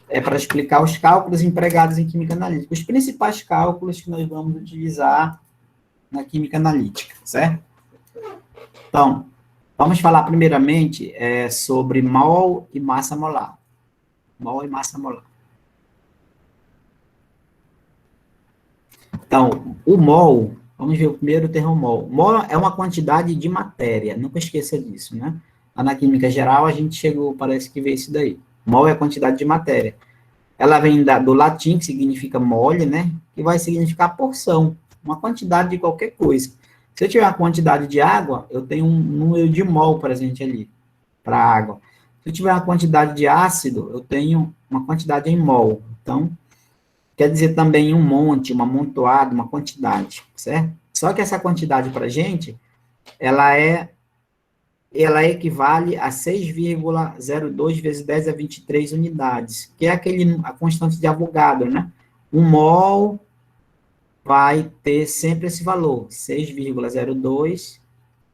é para explicar os cálculos empregados em química analítica, os principais cálculos que nós vamos utilizar na química analítica, certo? Então, vamos falar primeiramente sobre mol e massa molar. Mol e massa molar. Então, o mol, vamos ver o primeiro termo mol. Mol é uma quantidade de matéria, nunca esqueça disso, né? Lá na química geral, a gente chegou, parece que vê isso daí. Mol é a quantidade de matéria. Ela vem do latim, que significa mole, né? Que vai significar porção, uma quantidade de qualquer coisa. Se eu tiver uma quantidade de água, eu tenho um número de mol presente ali, para a água. Se eu tiver uma quantidade de ácido, eu tenho uma quantidade em mol. Então, quer dizer também um monte, uma amontoado, uma quantidade, certo? Só que essa quantidade para a gente, ela equivale a 6,02 vezes 10 a 23 unidades, que é a constante de Avogadro, né? Um mol vai ter sempre esse valor, 6,02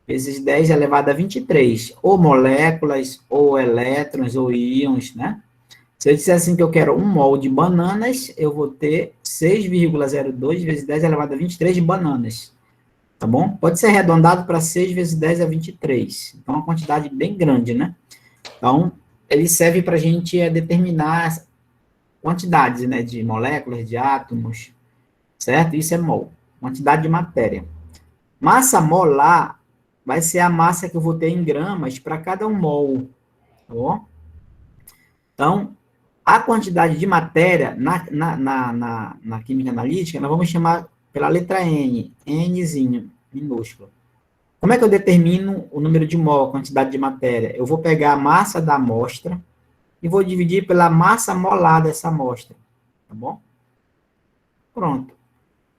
vezes 10 elevado a 23, ou moléculas, ou elétrons, ou íons, né? Se eu disser assim que eu quero um mol de bananas, eu vou ter 6,02 vezes 10 elevado a 23 de bananas. Tá bom? Pode ser arredondado para 6 vezes 10 a 23. Então, é uma quantidade bem grande, né? Então, ele serve para a gente determinar quantidades, né? De moléculas, de átomos, certo? Isso é mol. Quantidade de matéria. Massa molar vai ser a massa que eu vou ter em gramas para cada um mol. Tá bom? Então, a quantidade de matéria na química analítica, nós vamos chamar pela letra N, Nzinho, minúsculo. Como é que eu determino o número de mol, a quantidade de matéria? Eu vou pegar a massa da amostra e vou dividir pela massa molar dessa amostra, tá bom? Pronto.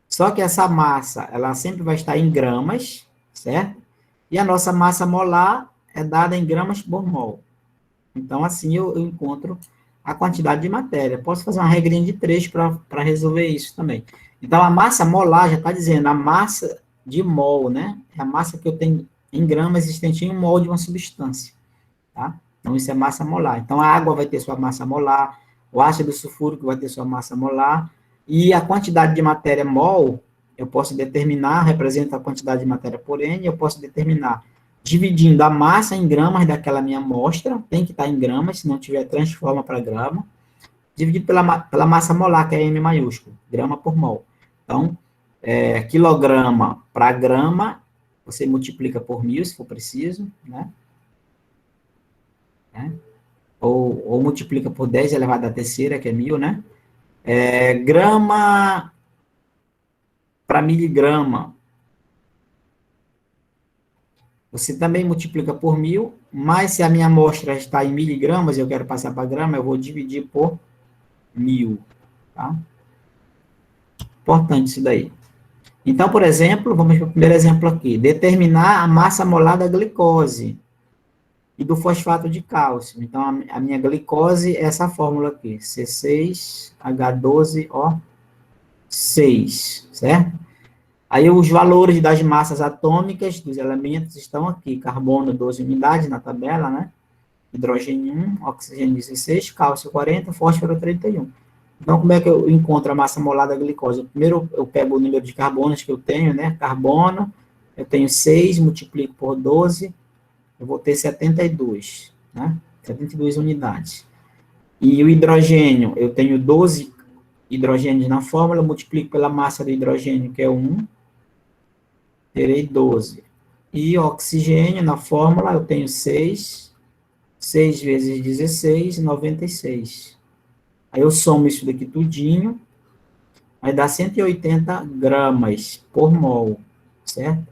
Só que essa massa, ela sempre vai estar em gramas, certo? E a nossa massa molar é dada em gramas por mol. Então, assim eu encontro a quantidade de matéria. Posso fazer uma regrinha de 3 para resolver isso também. Então, a massa molar já está dizendo a massa de mol, né? É a massa que eu tenho em gramas existente em um mol de uma substância, tá? Então, isso é massa molar. Então, a água vai ter sua massa molar, o ácido sulfúrico vai ter sua massa molar, e a quantidade de matéria mol, eu posso determinar, representa a quantidade de matéria por N, eu posso determinar dividindo a massa em gramas daquela minha amostra, tem que estar em gramas, se não tiver, transforma para grama, dividido pela massa molar, que é M maiúsculo, grama por mol. Então, quilograma para grama, você multiplica por 1.000, se for preciso, né? Ou multiplica por 10 elevado à terceira, que é 1.000, né? Grama para miligrama, você também multiplica por 1.000, mas se a minha amostra está em miligramas, eu quero passar para grama, eu vou dividir por 1.000, tá? Importante isso daí. Então, por exemplo, vamos para o primeiro exemplo aqui, determinar a massa molar da glicose e do fosfato de cálcio. Então, a minha glicose é essa fórmula aqui, C6H12O6, certo? Aí os valores das massas atômicas dos elementos estão aqui, carbono 12 unidades na tabela, né? Hidrogênio 1, oxigênio 16, cálcio 40, fósforo 31. Então, como é que eu encontro a massa molar da glicose? Primeiro, eu pego o número de carbonos que eu tenho, né? Carbono, eu tenho 6, multiplico por 12, eu vou ter 72, né? 72 unidades. E o hidrogênio, eu tenho 12 hidrogênios na fórmula, eu multiplico pela massa do hidrogênio, que é 1, terei 12. E oxigênio, na fórmula, eu tenho 6, 6 vezes 16, 96. Aí eu somo isso daqui tudinho, vai dar 180 gramas por mol, certo?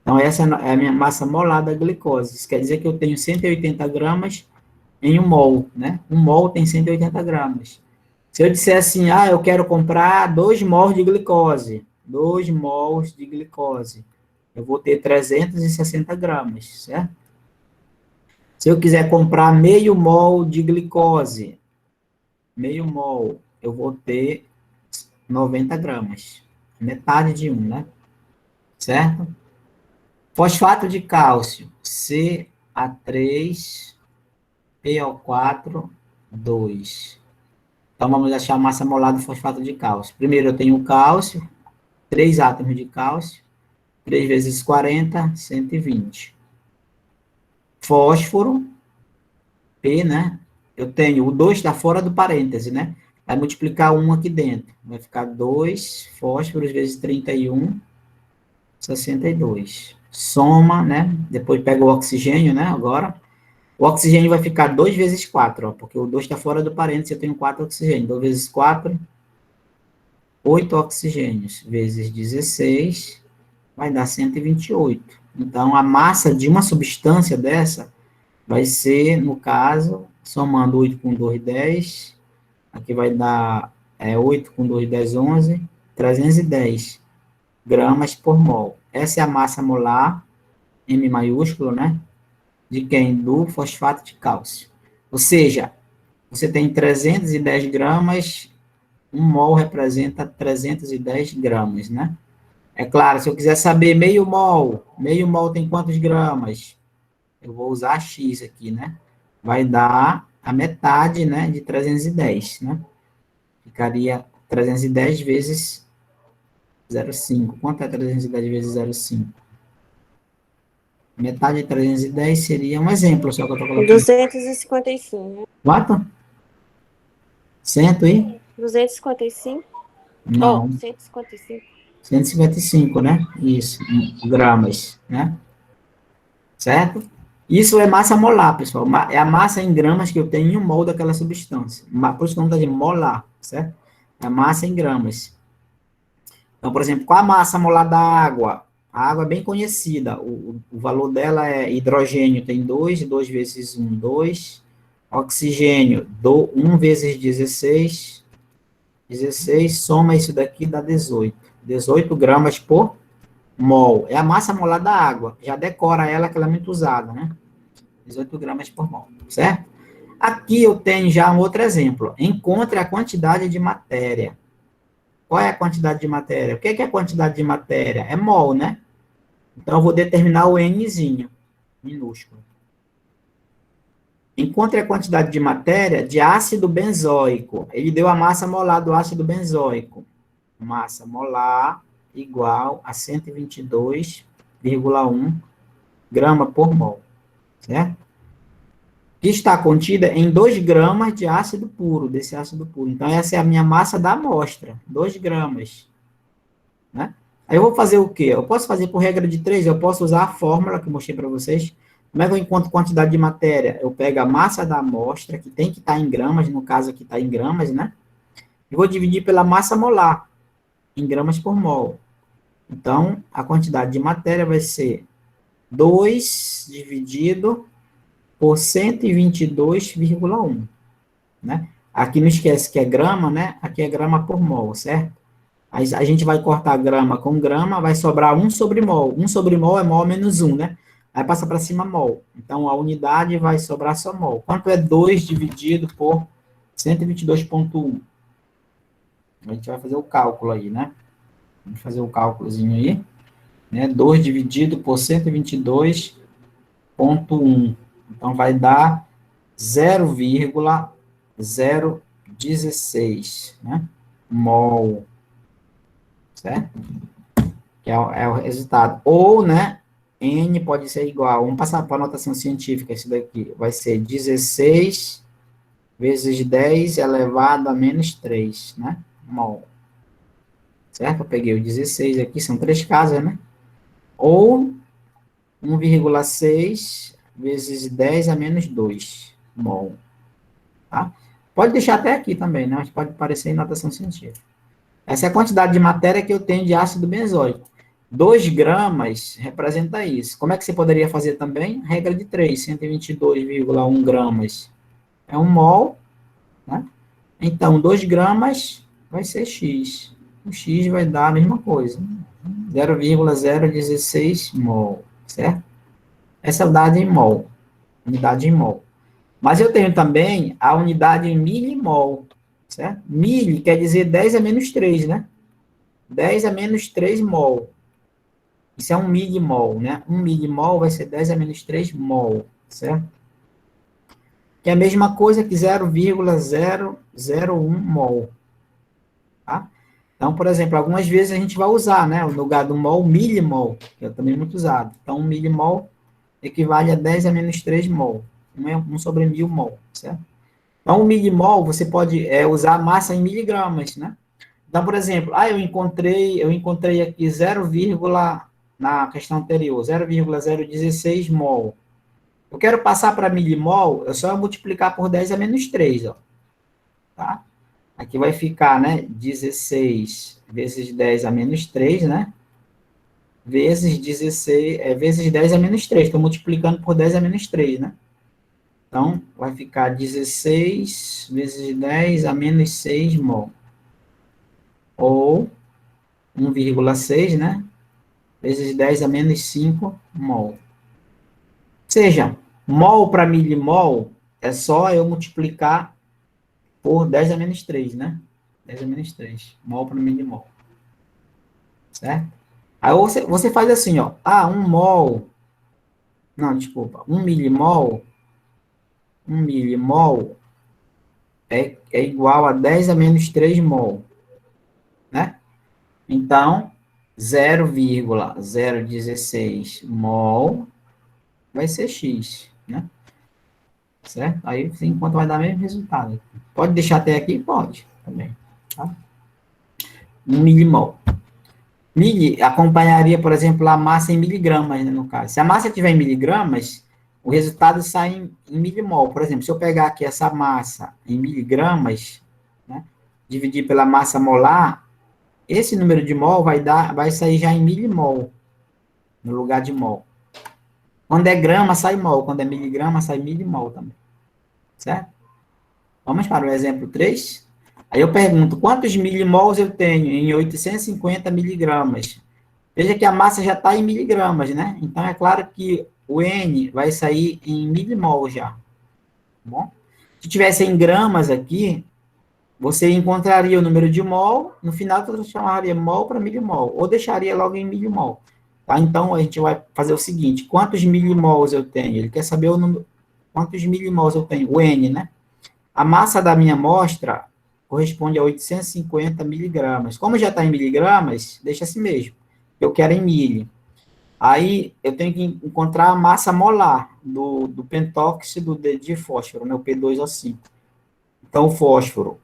Então, essa é a minha massa molar da glicose. Isso quer dizer que eu tenho 180 gramas em um mol, né? Um mol tem 180 gramas. Se eu disser assim, eu quero comprar 2 mols de glicose, 2 mols de glicose, eu vou ter 360 gramas, certo? Se eu quiser comprar meio mol de glicose, meio mol, eu vou ter 90 gramas. Metade de um, né? Certo? Fosfato de cálcio, CA3, PO4, 2. Então, vamos achar a massa molar do fosfato de cálcio. Primeiro, eu tenho o cálcio, 3 átomos de cálcio, 3 vezes 40, 120. Fósforo, P, né? Eu tenho o 2 está fora do parêntese, né? Vai multiplicar 1 aqui dentro. Vai ficar 2 fósforos vezes 31, 62. Soma, né? Depois pega o oxigênio, né? Agora. O oxigênio vai ficar 2 vezes 4, ó, porque o 2 está fora do parêntese, eu tenho 4 oxigênios. 2 vezes 4, 8 oxigênios, vezes 16, vai dar 128. Então, a massa de uma substância dessa vai ser, no caso, somando 8 com 2, 10, aqui vai dar 8 com 2, 10, 11, 310 gramas por mol. Essa é a massa molar, M maiúsculo, né? De quem? Do fosfato de cálcio. Ou seja, você tem 310 gramas, 1 mol representa 310 gramas, né? É claro, se eu quiser saber meio mol tem quantos gramas? Eu vou usar X aqui, né? Vai dar a metade, né, de 310, né? Ficaria 310 vezes 0,5. Quanto é 310 vezes 0,5? Metade de 310 seria um exemplo, só que eu estou colocando. 255. Quanto? 100 e? 255? Não. 155. 155, né? Isso, gramas, né? Certo? Isso é massa molar, pessoal. É a massa em gramas que eu tenho em um mol daquela substância. Por isso que não está de molar, certo? É a massa em gramas. Então, por exemplo, qual a massa molar da água? A água é bem conhecida. O valor dela é hidrogênio tem 2, 2 vezes 1, 2. Oxigênio, 1 vezes 16. 16, soma isso daqui, dá 18. 18 gramas por mol. É a massa molar da água. Já decora ela, que ela é muito usada, né? 18 gramas por mol, certo? Aqui eu tenho já um outro exemplo. Encontre a quantidade de matéria. Qual é a quantidade de matéria? O que é a quantidade de matéria? É mol, né? Então, eu vou determinar o Nzinho, minúsculo. Encontre a quantidade de matéria de ácido benzoico. Ele deu a massa molar do ácido benzoico. Massa molar igual a 122,1 grama por mol, certo? Que está contida em 2 gramas de ácido puro, desse ácido puro. Então, essa é a minha massa da amostra, 2 gramas, né? Aí eu vou fazer o quê? Eu posso fazer por regra de 3, eu posso usar a fórmula que eu mostrei para vocês. Como é que eu encontro quantidade de matéria? Eu pego a massa da amostra, que tem que estar em gramas, no caso aqui está em gramas, né? E vou dividir pela massa molar, em gramas por mol. Então, a quantidade de matéria vai ser 2 dividido por 122,1, né? Aqui não esquece que é grama, né? Aqui é grama por mol, certo? Aí a gente vai cortar grama com grama, vai sobrar 1 sobre mol. 1 sobre mol é mol menos 1, né? Aí passa para cima mol. Então, a unidade vai sobrar só mol. Quanto é 2 dividido por 122,1? A gente vai fazer o cálculo aí, né? Vamos fazer o cálculozinho aí. Né? 2 dividido por 122,1. Então, vai dar 0,016, né? Mol. Certo? Que é o resultado. Ou, né? N pode ser igual. Vamos passar para a notação científica. Isso daqui vai ser 16 vezes 10 elevado a menos 3, né? Mol. Certo? Eu peguei o 16 aqui, são 3 casas, né? Ou 1,6 vezes 10 a menos 2 mol. Tá? Pode deixar até aqui também, né? Mas pode aparecer em notação científica. Essa é a quantidade de matéria que eu tenho de ácido benzoico. 2 gramas representa isso. Como é que você poderia fazer também? Regra de 3, 122,1 gramas é 1 mol, né? Então, 2 gramas vai ser X. O X vai dar a mesma coisa. 0,016 mol, certo? Essa é a unidade em mol. Unidade em mol. Mas eu tenho também a unidade em milimol, certo? Mili quer dizer 10 a menos 3, né? 10 a menos 3 mol. Isso é um milimol, né? 1 milimol vai ser 10 a menos 3 mol, certo? que é a mesma coisa que 0,001 mol. Tá? Então, por exemplo, algumas vezes a gente vai usar, né, no lugar do mol, milimol, que é também muito usado. Então, 1 milimol equivale a 10 a menos 3 mol. 1 sobre 1000 mol, certo? Então, o milimol, você pode usar a massa em miligramas, né? Então, por exemplo, eu encontrei aqui na questão anterior, 0,016 mol. Eu quero passar para milimol, é só multiplicar por 10 a menos 3, ó. Tá? Aqui vai ficar, né, 16 vezes 10 a menos 3, né? Vezes 16, vezes 10 a menos 3. Estou multiplicando por 10 a menos 3, né? Então, vai ficar 16 vezes 10 a menos 6 mol. Ou 1,6, né? Vezes 10 a menos 5 mol. Ou seja, mol para milimol é só eu multiplicar por 10 a menos 3, né? 10 a menos 3. Mol para milimol. Certo? Aí você faz assim, ó. Ah, 1 mol. Não, desculpa. 1 milimol. 1 milimol é igual a 10 a menos 3 mol. Né? Então, 0,016 mol vai ser X, né? Certo? Aí você encontra vai dar o mesmo resultado. Pode deixar até aqui? Pode, também. Tá? 1 milimol. Mili acompanharia, por exemplo, a massa em miligramas, né, no caso. Se a massa tiver em miligramas, o resultado sai em milimol. Por exemplo, se eu pegar aqui essa massa em miligramas, né, dividir pela massa molar, esse número de mol vai sair já em milimol, no lugar de mol. Quando é grama, sai mol. Quando é miligrama, sai milimol também. Certo? Vamos para o exemplo 3. Aí eu pergunto, quantos milimols eu tenho em 850 miligramas? Veja que a massa já está em miligramas, né? Então, é claro que o N vai sair em milimol já. Tá bom? Se tivesse em gramas aqui, você encontraria o número de mol, no final você chamaria mol para milimol, ou deixaria logo em milimol. Tá? Então, a gente vai fazer o seguinte, quantos milimols eu tenho? Ele quer saber o número, quantos milimols eu tenho? O N, né? A massa da minha amostra corresponde a 850 miligramas. Como já está em miligramas, deixa assim mesmo. Eu quero em milho. Aí, eu tenho que encontrar a massa molar do pentóxido de fósforo, né, o P2O5. Então, o fósforo,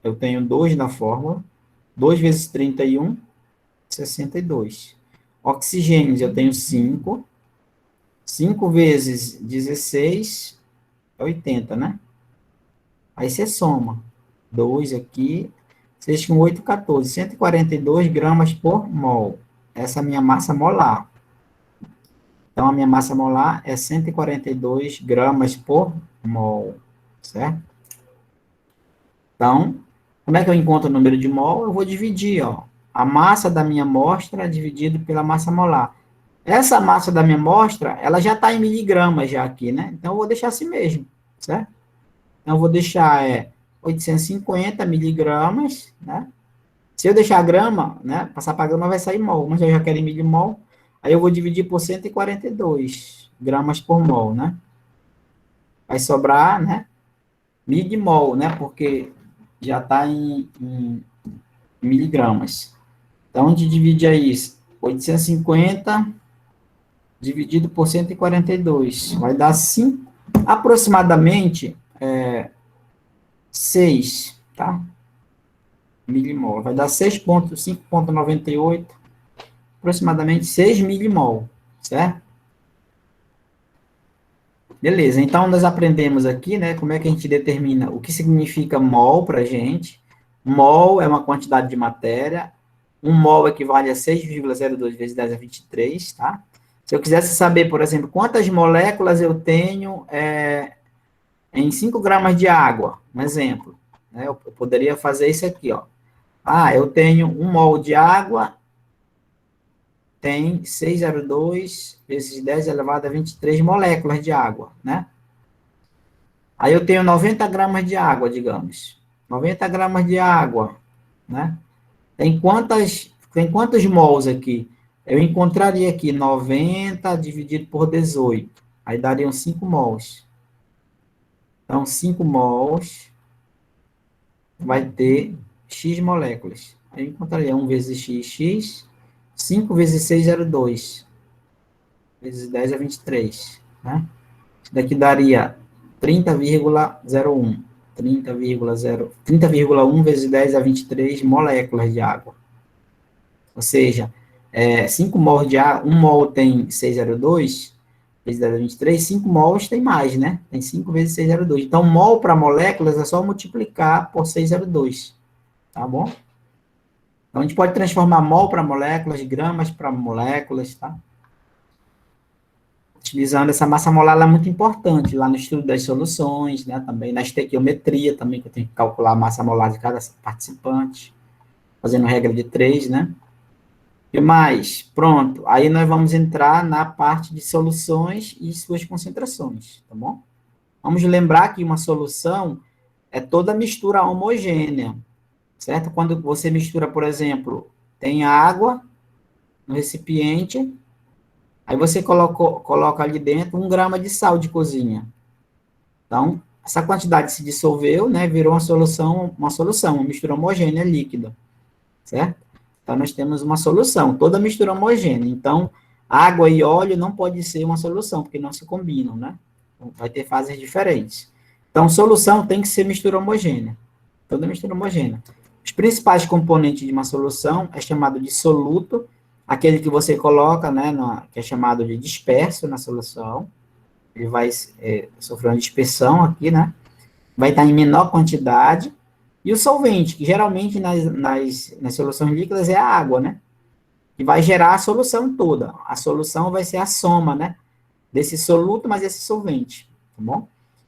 eu tenho 2 na fórmula, 2 vezes 31, 62. Oxigênios, eu tenho 5. 5 vezes 16, 80, né? Aí você soma. 2 aqui, 6 com 8, 14. 142 gramas por mol. Essa é a minha massa molar. Então, a minha massa molar é 142 gramas por mol, certo? Então, como é que eu encontro o número de mol? Eu vou dividir, ó, a massa da minha amostra dividido pela massa molar. Essa massa da minha amostra, ela já está em miligramas já aqui, né? Então, eu vou deixar assim mesmo, certo? Então, eu vou deixar 850 miligramas, né? Se eu deixar grama, né? Passar para grama vai sair mol, mas eu já quero em milimol. Aí eu vou dividir por 142 gramas por mol, né? Vai sobrar, né? Milimol, né? Porque já está em miligramas. Então, a gente divide aí 850 dividido por 142. Vai dar aproximadamente 6, tá? Milimol. Vai dar 6,5,98, aproximadamente 6 milimol, certo? Beleza, então nós aprendemos aqui, né, como é que a gente determina o que significa mol para a gente. Mol é uma quantidade de matéria, 1 mol equivale a 6,02 vezes 10 a 23, tá? Se eu quisesse saber, por exemplo, quantas moléculas eu tenho em 5 gramas de água, um exemplo, né, eu poderia fazer isso aqui, ó. Ah, eu tenho 1 mol de água, tem 6,02 vezes 10 elevado a 23 moléculas de água, né? Aí eu tenho 90 gramas de água, digamos. 90 gramas de água, né? Tem quantos mols aqui? Eu encontraria aqui 90 dividido por 18. Aí dariam 5 mols. Então, 5 mols vai ter X moléculas. Aí eu encontraria 1 vezes X, 5 vezes 6, 0,2. Vezes 10 é 23, né? Isso daqui daria 30,01. 30,1 vezes 10 a 23 moléculas de água. Ou seja, 5 mols de água, 1 mol tem 602, vezes 10 a 23, 5 mols tem mais, né? Tem 5 vezes 602. Então, mol para moléculas é só multiplicar por 602, tá bom? Então, a gente pode transformar mol para moléculas, gramas para moléculas, tá? Utilizando essa massa molar, ela é muito importante lá no estudo das soluções, né? Também na estequiometria, também, que eu tenho que calcular a massa molar de cada participante, fazendo regra de 3, né? E mais, pronto. Aí nós vamos entrar na parte de soluções e suas concentrações, tá bom? Vamos lembrar que uma solução é toda mistura homogênea, certo? Quando você mistura, por exemplo, tem água no recipiente, aí você coloca ali dentro 1 grama de sal de cozinha. Então, essa quantidade se dissolveu, né? Virou uma mistura homogênea líquida, certo? Então, nós temos uma solução, toda mistura homogênea. Então, água e óleo não pode ser uma solução, porque não se combinam, né? Então, vai ter fases diferentes. Então, solução tem que ser mistura homogênea, toda mistura homogênea. Os principais componentes de uma solução é chamado de soluto, aquele que você coloca, né, que é chamado de disperso na solução. Ele vai sofrer uma dispersão aqui, né? Vai estar em menor quantidade. E o solvente, que geralmente nas soluções líquidas é a água, né? Que vai gerar a solução toda. A solução vai ser a soma, né? Desse soluto mais esse solvente, tá bom?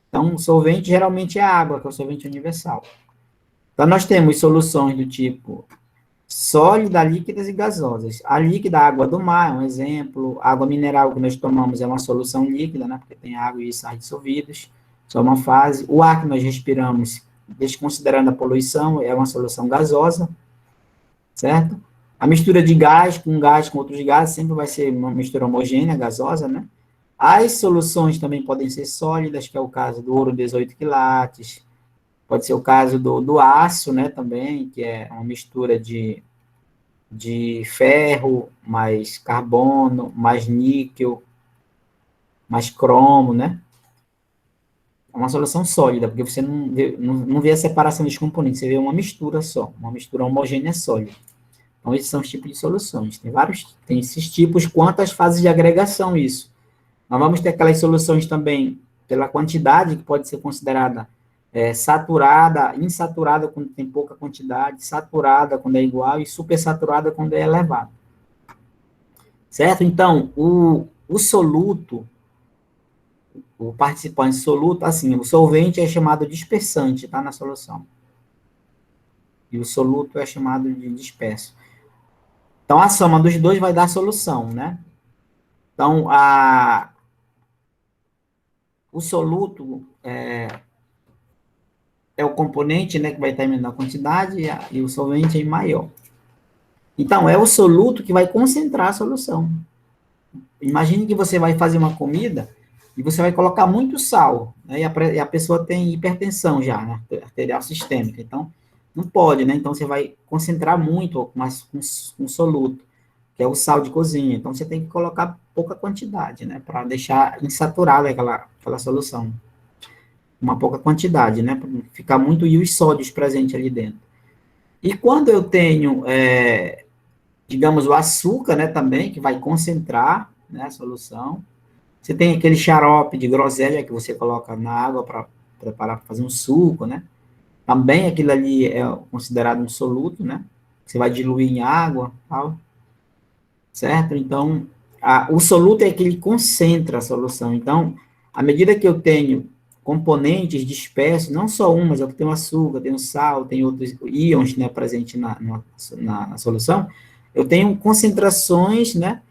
Então, o solvente geralmente é a água, que é o solvente universal. Então, nós temos soluções do tipo sólida, líquidas e gasosas. A líquida, a água do mar, é um exemplo. A água mineral que nós tomamos é uma solução líquida, né? Porque tem água e sais dissolvidos. Só uma fase. O ar que nós respiramos, desconsiderando a poluição, é uma solução gasosa, certo? A mistura de gás com outros gases sempre vai ser uma mistura homogênea, gasosa, né? As soluções também podem ser sólidas, que é o caso do ouro 18 quilates, pode ser o caso do aço, né, também, que é uma mistura de ferro, mais carbono, mais níquel, mais cromo, né? É uma solução sólida, porque você não vê a separação dos componentes, você vê uma mistura só, uma mistura homogênea sólida. Então, esses são os tipos de soluções. Tem esses tipos, quantas fases de agregação isso. Nós vamos ter aquelas soluções também pela quantidade, que pode ser considerada saturada, insaturada quando tem pouca quantidade, saturada quando é igual e supersaturada quando é elevada. Certo? Então, o soluto, o participante soluto, assim, o solvente é chamado dispersante, tá, na solução. E o soluto é chamado de disperso. Então, a soma dos dois vai dar a solução, né? Então, o soluto é o componente, né, que vai estar em menor quantidade e o solvente é em maior. Então, é o soluto que vai concentrar a solução. Imagine que você vai fazer uma comida e você vai colocar muito sal, né, e a pessoa tem hipertensão já, né, arterial sistêmica. Então, não pode, né? Então, você vai concentrar muito, mas com soluto, que é o sal de cozinha. Então, você tem que colocar pouca quantidade, né, para deixar insaturada aquela solução. Uma pouca quantidade, né, para ficar muito íons sódios presentes ali dentro. E quando eu tenho, digamos, o açúcar, né, também, que vai concentrar, né, a solução. Você tem aquele xarope de groselha que você coloca na água para preparar, para fazer um suco, né? Também aquilo ali é considerado um soluto, né? Você vai diluir em água, tal. Certo? Então, o soluto é aquele que concentra a solução. Então, à medida que eu tenho componentes dispersos, não só um, mas eu tenho açúcar, tenho sal, tenho outros íons, né, presentes na solução, eu tenho concentrações, né,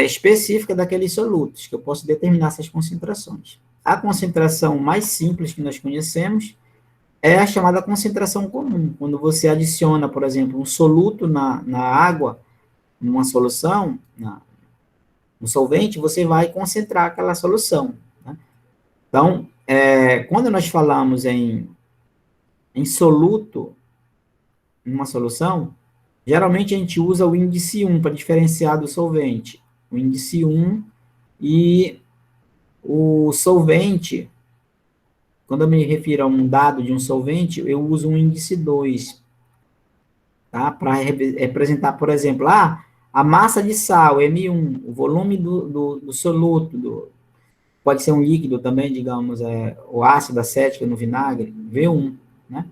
específicas daqueles solutos, que eu posso determinar essas concentrações. A concentração mais simples que nós conhecemos é a chamada concentração comum. Quando você adiciona, por exemplo, um soluto na água, numa solução, no solvente, você vai concentrar aquela solução, né? Então, quando nós falamos em soluto, numa solução, geralmente a gente usa o índice 1 para diferenciar do solvente. O índice 1 e o solvente, quando eu me refiro a um dado de um solvente, eu uso um índice 2, tá? Para representar, por exemplo, a massa de sal, M1, o volume do soluto, pode ser um líquido também, digamos, o ácido acético no vinagre, V1, né?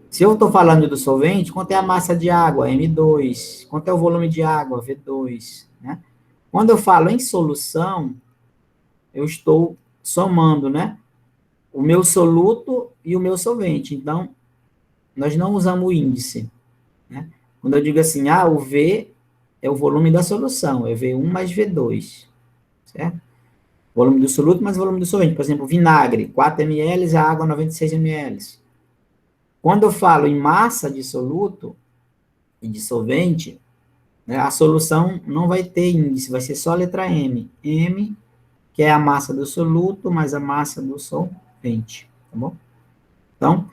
Se eu estou falando do solvente, quanto é a massa de água? M2. Quanto é o volume de água? V2, né? Quando eu falo em solução, eu estou somando, né? O meu soluto e o meu solvente. Então, nós não usamos o índice, né? Quando eu digo assim, o V é o volume da solução, é V1 mais V2, certo? Volume do soluto mais volume do solvente. Por exemplo, vinagre, 4 ml, a água 96 ml. Quando eu falo em massa de soluto e de solvente, né, a solução não vai ter índice, vai ser só a letra M. M, que é a massa do soluto mais a massa do solvente, tá bom? Então,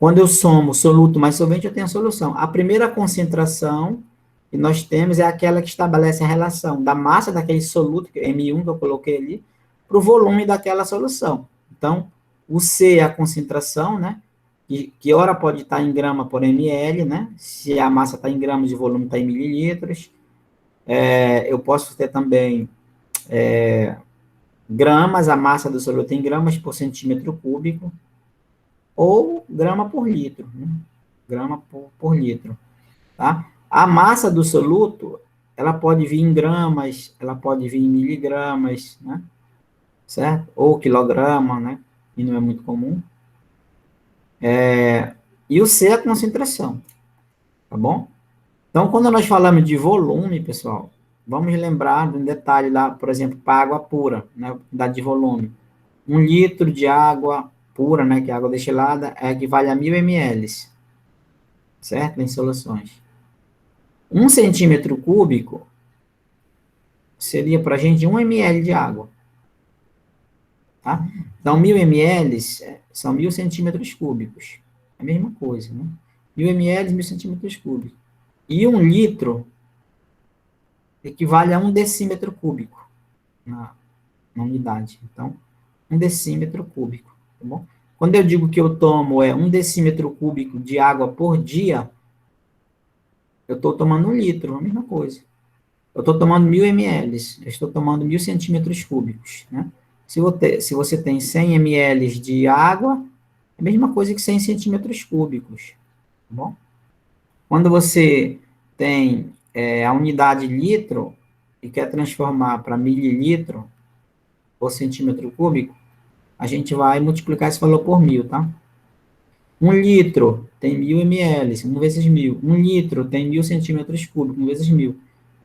quando eu somo soluto mais solvente, eu tenho a solução. A primeira concentração que nós temos é aquela que estabelece a relação da massa daquele soluto, que é M1 que eu coloquei ali, para o volume daquela solução. Então, o C é a concentração, né? Que ora pode estar em grama por ml, né? Se a massa está em gramas, o volume está em mililitros. Eu posso ter também gramas, a massa do soluto em gramas por centímetro cúbico, ou grama por litro, né? Grama por litro, tá? A massa do soluto, ela pode vir em gramas, ela pode vir em miligramas, né? Certo? Ou quilograma, né? E não é muito comum. E o C é a concentração, tá bom? Então, quando nós falamos de volume, pessoal, vamos lembrar de um detalhe lá, por exemplo, para água pura, né? Unidade de volume. 1 litro de água pura, né? Que é água destilada, equivale a 1000 ml, certo? Em soluções. 1 centímetro cúbico seria para a gente 1 ml de água, tá? Então, 1000 ml são 1000 centímetros cúbicos. É a mesma coisa, né? 1000 ml, 1000 centímetros cúbicos. E 1 litro equivale a 1 decímetro cúbico na unidade. Então, 1 decímetro cúbico, tá bom? Quando eu digo que eu tomo 1 decímetro cúbico de água por dia, eu estou tomando 1 litro, a mesma coisa. Eu estou tomando 1000 ml, eu estou tomando 1000 centímetros cúbicos, né? Se você tem 100 ml de água, é a mesma coisa que 100 centímetros cúbicos, tá bom? Quando você tem a unidade litro e quer transformar para mililitro por centímetro cúbico, a gente vai multiplicar esse valor por 1000, tá? 1 litro tem 1000 ml, 1 vezes 1000. 1 litro tem 1000 centímetros cúbicos, 1 vezes 1000.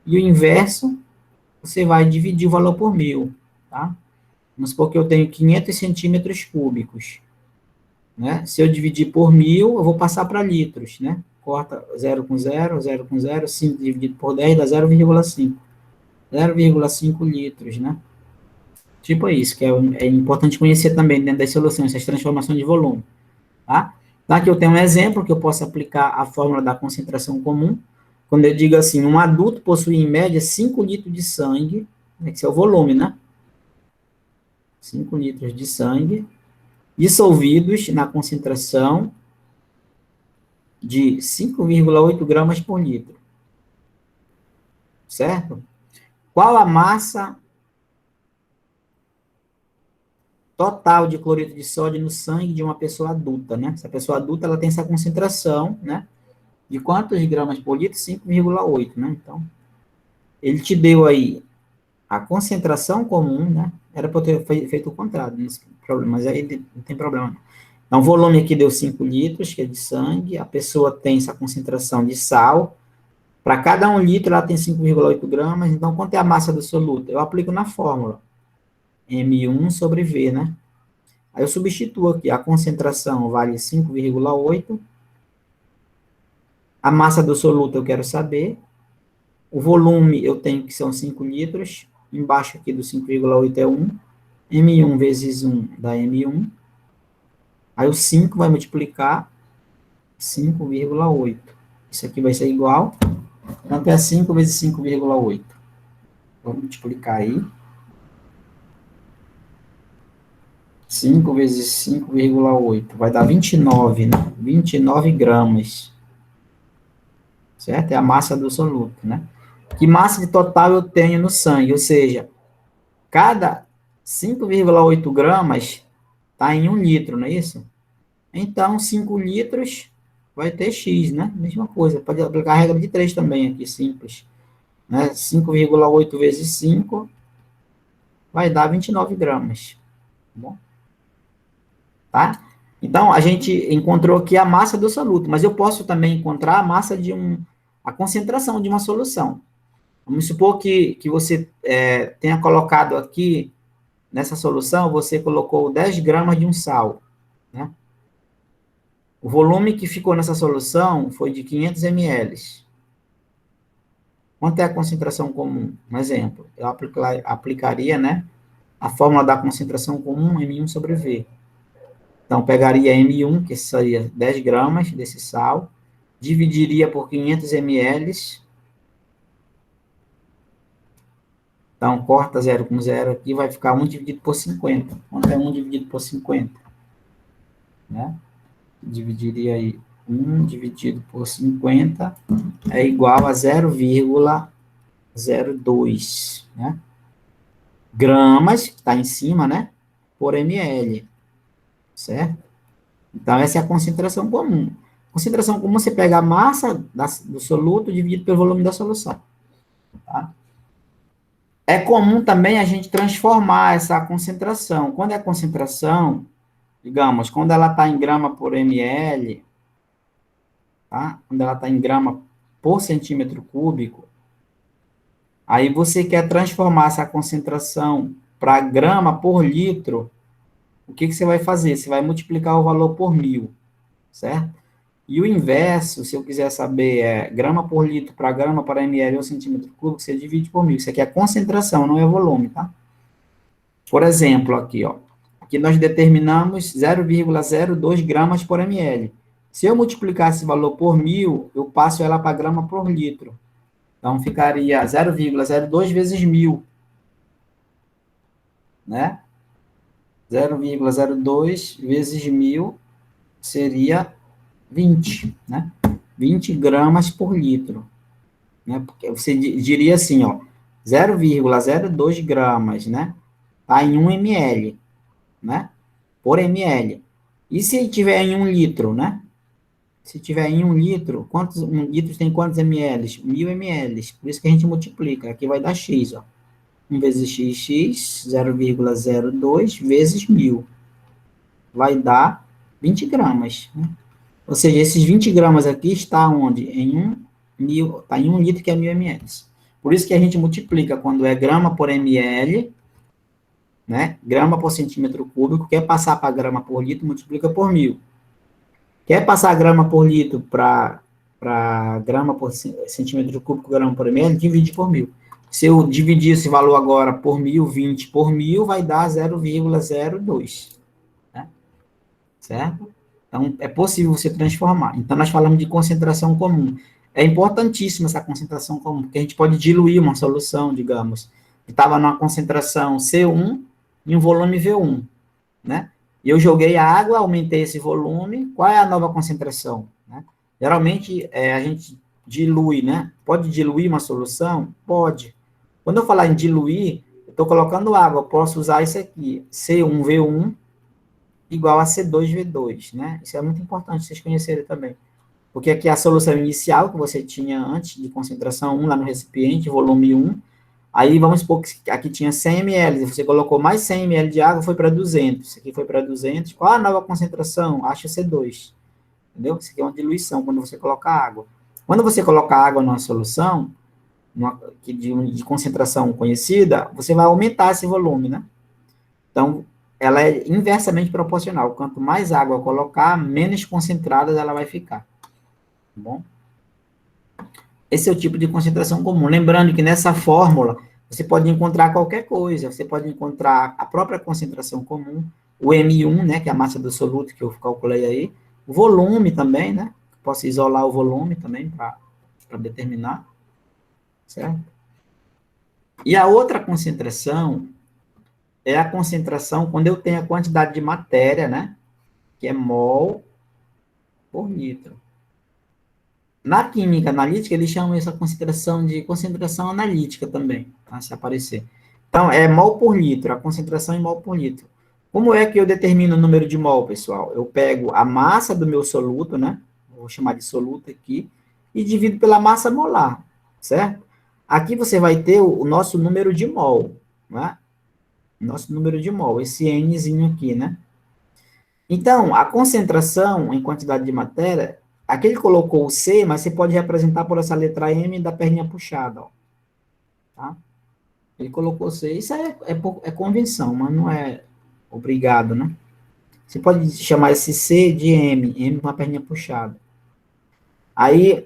E o inverso, você vai dividir o valor por 1000, tá? Vamos supor que eu tenho 500 centímetros cúbicos, né? Se eu dividir por 1000, eu vou passar para litros, né? Corta 0 com 0, 0 com 0, 5 dividido por 10 dá 0,5. 0,5 litros, né? Tipo isso, que é importante conhecer também dentro das soluções, essas transformações de volume, tá? Então, aqui eu tenho um exemplo que eu posso aplicar a fórmula da concentração comum. Quando eu digo assim, um adulto possui em média 5 litros de sangue, esse é o volume, né? 5 litros de sangue, dissolvidos na concentração de 5,8 gramas por litro. Certo? Qual a massa total de cloreto de sódio no sangue de uma pessoa adulta, né? Essa pessoa adulta, ela tem essa concentração, né? De quantos gramas por litro? 5,8, né? Então, ele te deu aí a concentração comum, né? Era para eu ter feito o contrário, mas aí não tem problema. Então, o volume aqui deu 5 litros, que é de sangue, a pessoa tem essa concentração de sal, para cada 1 litro ela tem 5,8 gramas, então quanto é a massa do soluto? Eu aplico na fórmula, M1 sobre V, né? Aí eu substituo aqui, a concentração vale 5,8, a massa do soluto eu quero saber, o volume eu tenho que são 5 litros, embaixo aqui do 5,8 é 1, M1 vezes 1 dá M1. Aí o 5 vai multiplicar 5,8. Isso aqui vai ser igual. Quanto é 5 vezes 5,8? Vamos multiplicar aí. 5 vezes 5,8 vai dar 29, né? 29 gramas. Certo? É a massa do soluto, né? Que massa de total eu tenho no sangue? Ou seja, cada 5,8 gramas está em 1 litro, não é isso? Então, 5 litros vai ter X, né? Mesma coisa. Pode aplicar a regra de 3 também aqui, simples. Né? 5,8 vezes 5 vai dar 29 gramas. Tá bom? Tá? Então, a gente encontrou aqui a massa do soluto, mas eu posso também encontrar a massa a concentração de uma solução. Vamos supor que você tenha colocado aqui, nessa solução, você colocou 10 gramas de um sal, né? O volume que ficou nessa solução foi de 500 ml. Quanto é a concentração comum? Um exemplo, eu aplicaria, né, a fórmula da concentração comum, M1 sobre V. Então, pegaria M1, que seria 10 gramas desse sal, dividiria por 500 ml. Então, corta 0 com 0 aqui, vai ficar 1 dividido por 50. Quanto é 1 dividido por 50? Né? Dividiria aí 1 dividido por 50 é igual a 0,02, né? Gramas, que está em cima, né? Por ml, certo? Então, essa é a concentração comum. Concentração comum, você pega a massa do soluto dividido pelo volume da solução. Tá? É comum também a gente transformar essa concentração. Quando é concentração, digamos, quando ela está em grama por ml, tá? Quando ela está em grama por centímetro cúbico, aí você quer transformar essa concentração para grama por litro, o que você vai fazer? Você vai multiplicar o valor por 1.000, certo? E o inverso, se eu quiser saber, grama por litro para grama para ml ou centímetro cúbico, você divide por 1.000. Isso aqui é concentração, não é volume, tá? Por exemplo, aqui, ó. Aqui nós determinamos 0,02 gramas por ml. Se eu multiplicar esse valor por 1.000, eu passo ela para grama por litro. Então, ficaria 0,02 vezes 1.000, né? 0,02 vezes 1.000 seria 20, né? 20 gramas por litro, né? Porque você diria assim, ó, 0,02 gramas, né? Tá em 1 ml, né? Por ml. E se tiver em 1 litro, né? Se tiver em 1 litro, quantos 1 litro tem quantos ml? 1.000 ml. Por isso que a gente multiplica. Aqui vai dar x, ó. 1 vezes x, 0,02 vezes 1.000. Vai dar 20 gramas, né? Ou seja, esses 20 gramas aqui está onde? Está em 1 litro, que é 1.000 ml. Por isso que a gente multiplica quando é grama por ml, né? Grama por centímetro cúbico. Quer passar para grama por litro, multiplica por 1.000. Quer passar grama por litro para grama por centímetro cúbico, grama por ml, divide por 1.000. Se eu dividir esse valor agora por 1.000, 20 por 1.000, vai dar 0,02. Né? Certo? Então, é possível você transformar. Então, nós falamos de concentração comum. É importantíssima essa concentração comum, porque a gente pode diluir uma solução, digamos, que estava numa concentração C1 em um volume V1, né? E eu joguei a água, aumentei esse volume, qual é a nova concentração? Né? Geralmente, a gente dilui, né? Pode diluir uma solução? Pode. Quando eu falar em diluir, eu estou colocando água, eu posso usar isso aqui, C1V1 igual a C2V2, né? Isso é muito importante vocês conhecerem também. Porque aqui é a solução inicial que você tinha antes de concentração 1 lá no recipiente, volume 1. Aí vamos supor que aqui tinha 100 ml, você colocou mais 100 ml de água, foi para 200. Isso aqui foi para 200. Qual a nova concentração? Acha C2. Entendeu? Isso aqui é uma diluição quando você coloca água. Quando você coloca água numa solução de concentração conhecida, você vai aumentar esse volume, né? Então, ela é inversamente proporcional. Quanto mais água eu colocar, menos concentrada ela vai ficar. Tá bom? Esse é o tipo de concentração comum. Lembrando que nessa fórmula, Você pode encontrar qualquer coisa, você pode encontrar a própria concentração comum, o M1, né, que é a massa do soluto que eu calculei aí, o volume também, né, posso isolar o volume também para determinar, certo? E a outra concentração é a concentração quando eu tenho a quantidade de matéria, né, que é mol por litro. Na química analítica, eles chamam essa concentração de concentração analítica também, tá? Se aparecer. Então, é mol por litro, a concentração em mol por litro. Como é que eu determino o número de mol, pessoal? Eu pego a massa do meu soluto, né? Vou chamar de soluto aqui, e divido pela massa molar, certo? Aqui você vai ter o nosso número de mol, né? Nosso número de mol, esse Nzinho aqui, né? Então, a concentração em quantidade de matéria, aqui ele colocou o C, mas você pode representar por essa letra M da perninha puxada, ó. Tá? Ele colocou C. Isso é convenção, mas não é obrigado, né? Você pode chamar esse C de M, M com a perninha puxada. Aí,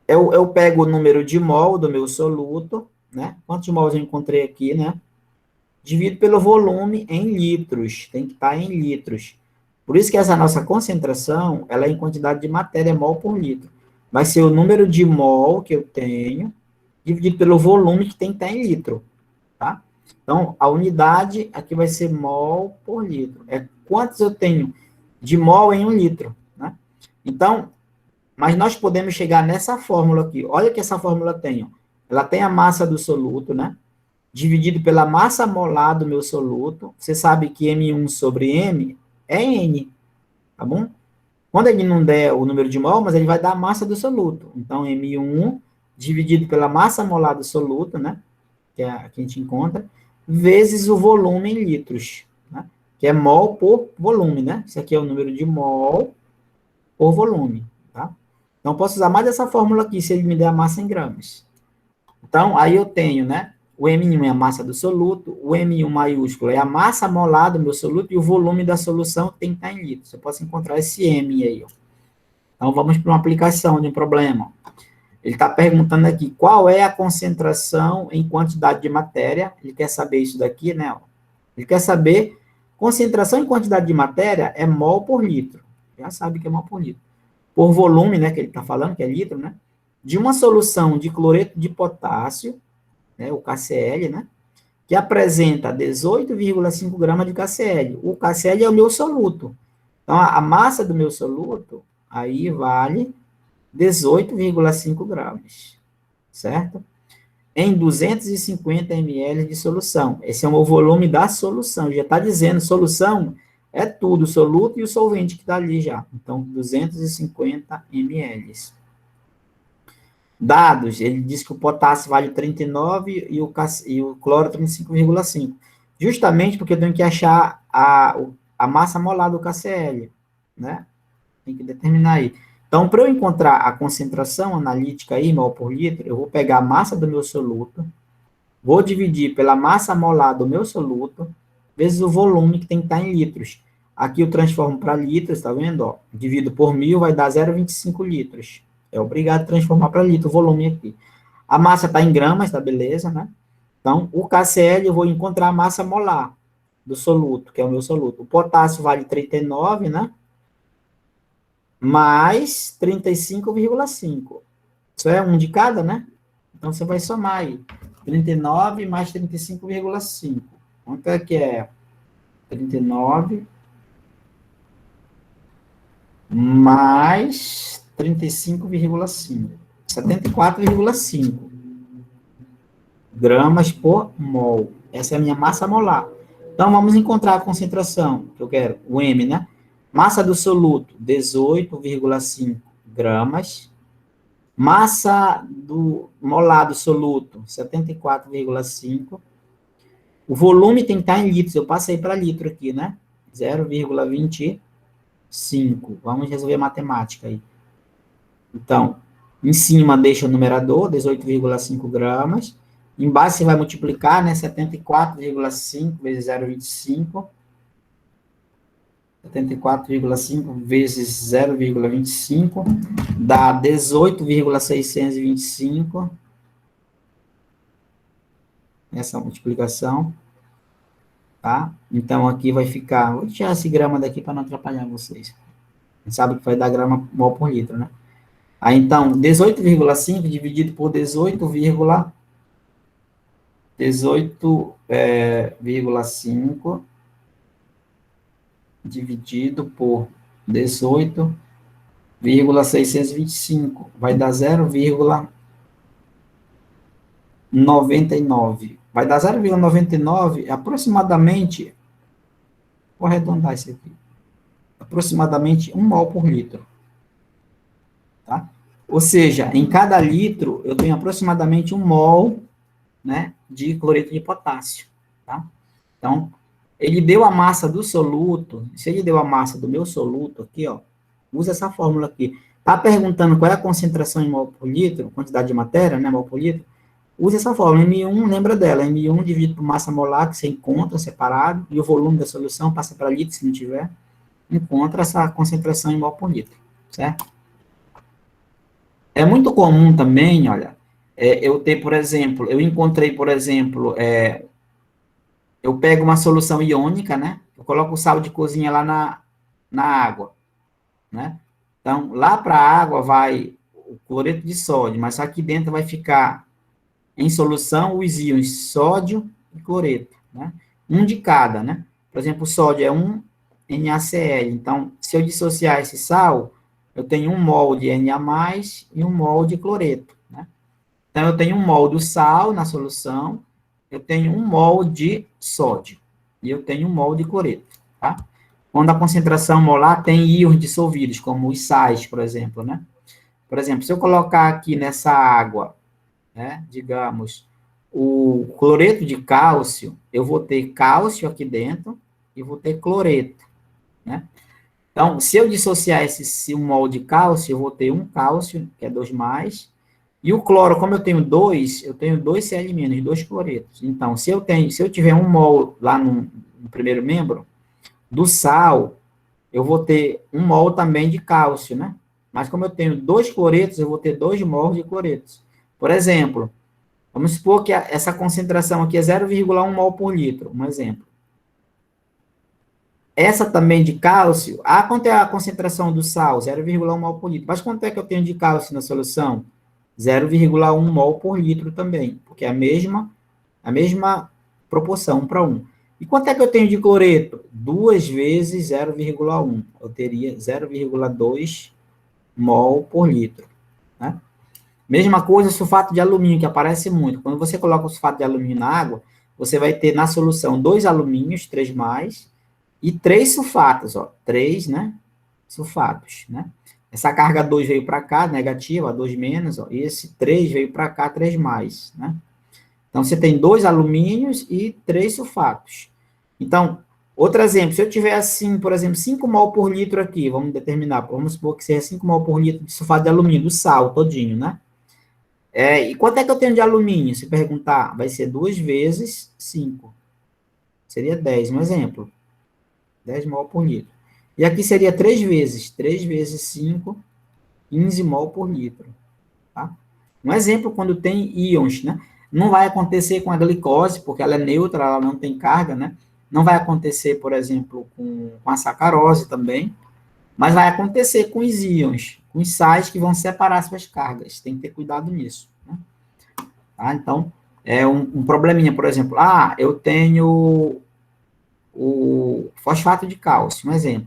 eu pego o número de mol do meu soluto, né? Quantos mols eu encontrei aqui, né? Divido pelo volume em litros. Tem que estar em litros. Por isso que essa nossa concentração, ela é em quantidade de matéria, mol por litro. Vai ser o número de mol que eu tenho, dividido pelo volume que tem que estar em litro, tá? Então, a unidade aqui vai ser mol por litro. É quantos eu tenho de mol em 1 litro, né? Então, mas nós podemos chegar nessa fórmula aqui. Olha que essa fórmula tem, ó. Ela tem a massa do soluto, né? Dividido pela massa molar do meu soluto. Você sabe que M1 sobre M é N, tá bom? Quando ele não der o número de mol, mas ele vai dar a massa do soluto. Então, M1 dividido pela massa molar do soluto, né? Que é a que a gente encontra, vezes o volume em litros, né? Que é mol por volume, né? Isso aqui é o número de mol por volume, tá? Então, posso usar mais dessa fórmula aqui, se ele me der a massa em gramas. Então, aí eu tenho, né? O M1 é a massa do soluto, o M1 maiúsculo é a massa molar do meu soluto e o volume da solução tem que estar em litros. Eu posso encontrar esse M aí, ó. Então, vamos para uma aplicação de um problema. Ele está perguntando aqui, qual é a concentração em quantidade de matéria? Ele quer saber isso daqui, né? Ele quer saber, concentração em quantidade de matéria é mol por litro. Já sabe que é mol por litro. Por volume, né, que ele está falando, que é litro, né? De uma solução de cloreto de potássio, né, o KCl, né? Que apresenta 18,5 gramas de KCl. O KCl é o meu soluto. Então, a massa do meu soluto, aí vale 18,5 gramas, certo? Em 250 ml de solução. Esse é o volume da solução. Já está dizendo, solução é tudo, o soluto e o solvente que está ali já. Então, 250 ml. Dados, ele diz que o potássio vale 39 e o cloro 35,5. Justamente porque eu tenho que achar a massa molar do KCl, né? Tem que determinar aí. Então, para eu encontrar a concentração analítica aí, mol por litro, eu vou pegar a massa do meu soluto, vou dividir pela massa molar do meu soluto, vezes o volume que tem que estar em litros. Aqui eu transformo para litros, tá vendo? Ó, divido por 1.000 vai dar 0,25 litros. É obrigado a transformar para litro o volume aqui. A massa está em gramas, tá beleza, né? Então, o KCl eu vou encontrar a massa molar do soluto, que é o meu soluto. O potássio vale 39, né? Mais 35,5. Isso é um de cada, né? Então, você vai somar aí. 39 mais 35,5. Quanto é que é? 39 mais 35,5. 74,5 gramas por mol. Essa é a minha massa molar. Então, vamos encontrar a concentração que eu quero, o M, né? Massa do soluto, 18,5 gramas. Massa do molar do soluto, 74,5. O volume tem que estar em litros. Eu passei para litro aqui, né? 0,25. Vamos resolver a matemática aí. Então, em cima deixa o numerador, 18,5 gramas. Embaixo você vai multiplicar, né? 74,5 vezes 0,25. 74,5 vezes 0,25 dá 18,625 essa multiplicação, tá? Então, aqui vai ficar, vou tirar esse grama daqui para não atrapalhar vocês. A gente sabe que vai dar grama mol por litro, né? Aí, então, 18,5 dividido por 18,5 dividido por 18,625 vai dar 0,99. Vai dar 0,99 aproximadamente, vou arredondar isso aqui, aproximadamente 1 mol por litro. Tá? Ou seja, em cada litro eu tenho aproximadamente 1 mol, né, de cloreto de potássio. Tá? Então, ele deu a massa do soluto, se ele deu a massa do meu soluto aqui, ó, usa essa fórmula aqui. Tá perguntando qual é a concentração em mol por litro, quantidade de matéria, né, mol por litro, usa essa fórmula, M1, lembra dela, M1 dividido por massa molar, que você encontra separado, e o volume da solução passa para litro, se não tiver, encontra essa concentração em mol por litro, certo? É muito comum também, olha, eu ter, por exemplo, eu encontrei, por exemplo, eu pego uma solução iônica, né? Eu coloco o sal de cozinha lá na água, né? Então, lá para a água vai o cloreto de sódio, mas aqui dentro vai ficar em solução os íons sódio e cloreto, né? Um de cada, né? Por exemplo, o sódio é um NaCl. Então, se eu dissociar esse sal, eu tenho 1 mol de Na+, e 1 mol de cloreto, né? Então, eu tenho 1 mol do sal na solução, eu tenho 1 mol de sódio, e eu tenho 1 mol de cloreto, tá? Quando a concentração molar tem íons dissolvidos, como os sais, por exemplo, né? Por exemplo, se eu colocar aqui nessa água, né, digamos, o cloreto de cálcio, eu vou ter cálcio aqui dentro e vou ter cloreto, né? Então, se eu dissociar esse 1 mol de cálcio, eu vou ter um cálcio, que é 2+, e o cloro, como eu tenho 2, eu tenho 2 Cl-, 2 cloretos. Então, se eu tiver 1 mol lá no primeiro membro, do sal, eu vou ter 1 mol também de cálcio, né? Mas como eu tenho 2 cloretos, eu vou ter 2 mols de cloretos. Por exemplo, vamos supor que essa concentração aqui é 0,1 mol por litro, um exemplo. Essa também de cálcio, quanto é a concentração do sal? 0,1 mol por litro. Mas quanto é que eu tenho de cálcio na solução? 0,1 mol por litro também, porque é a mesma proporção, 1 para 1. E quanto é que eu tenho de cloreto? 2 vezes 0,1. Eu teria 0,2 mol por litro, né? Mesma coisa, sulfato de alumínio, que aparece muito. Quando você coloca o sulfato de alumínio na água, você vai ter na solução 2 alumínios, 3+, e 3 sulfatos, ó, 3, né, sulfatos, né? Essa carga 2 veio para cá, negativa, 2 menos, ó, e esse 3 veio para cá, 3+, né? Então, você tem 2 alumínios e 3 sulfatos. Então, outro exemplo, se eu tiver assim, por exemplo, 5 mol por litro aqui, vamos determinar, vamos supor que seja 5 mol por litro de sulfato de alumínio, do sal todinho, né? E quanto é que eu tenho de alumínio? Se perguntar, vai ser 2 vezes 5. Seria 10, um exemplo. 10 mol por litro. E aqui seria 3 vezes 5, 15 mol por litro. Tá? Um exemplo, quando tem íons, né? Não vai acontecer com a glicose, porque ela é neutra, ela não tem carga, né? Não vai acontecer, por exemplo, com a sacarose também, mas vai acontecer com os íons, com os sais que vão separar suas cargas. Tem que ter cuidado nisso. Né? Tá? Então, é um probleminha, por exemplo, eu tenho o fosfato de cálcio, um exemplo,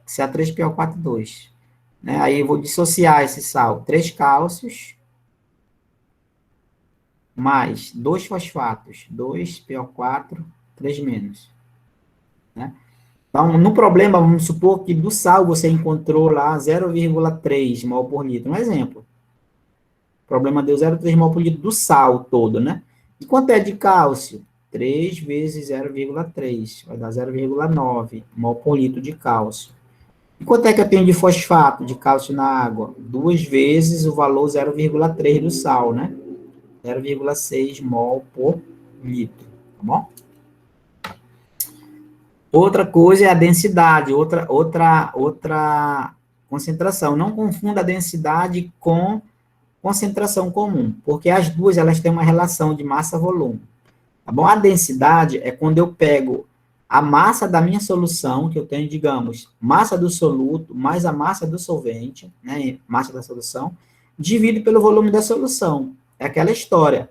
Ca3PO42. Né? Aí eu vou dissociar esse sal, 3 cálcios, mais 2 fosfatos, 2PO4, 3 menos. Né? Então, no problema, vamos supor que do sal você encontrou lá 0,3 mol por litro, um exemplo. O problema deu 0,3 mol por litro do sal todo, né? E quanto é de cálcio? 3 vezes 0,3, vai dar 0,9 mol por litro de cálcio. E quanto é que eu tenho de fosfato de cálcio na água? 2 vezes o valor 0,3 do sal, né? 0,6 mol por litro, tá bom? Outra coisa é a densidade, outra concentração. Não confunda a densidade com concentração comum, porque as duas elas têm uma relação de massa-volume. Tá bom? A densidade é quando eu pego a massa da minha solução, que eu tenho, digamos, massa do soluto mais a massa do solvente, né, massa da solução, divido pelo volume da solução. É aquela história.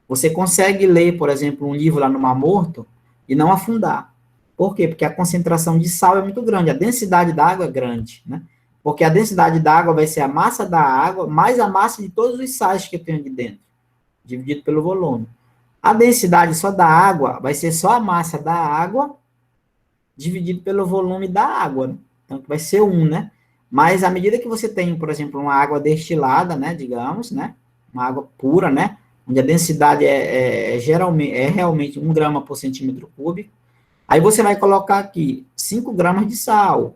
Você consegue ler, por exemplo, um livro lá no Mar Morto e não afundar. Por quê? Porque a concentração de sal é muito grande, a densidade da água é grande, né? Porque a densidade da água vai ser a massa da água mais a massa de todos os sais que eu tenho aqui dentro, dividido pelo volume. A densidade só da água vai ser só a massa da água dividido pelo volume da água, né? Então, vai ser 1, né? Mas à medida que você tem, por exemplo, uma água destilada, né, digamos, né, uma água pura, né, onde a densidade geralmente, é realmente 1 grama por centímetro cúbico, aí você vai colocar aqui 5 gramas de sal,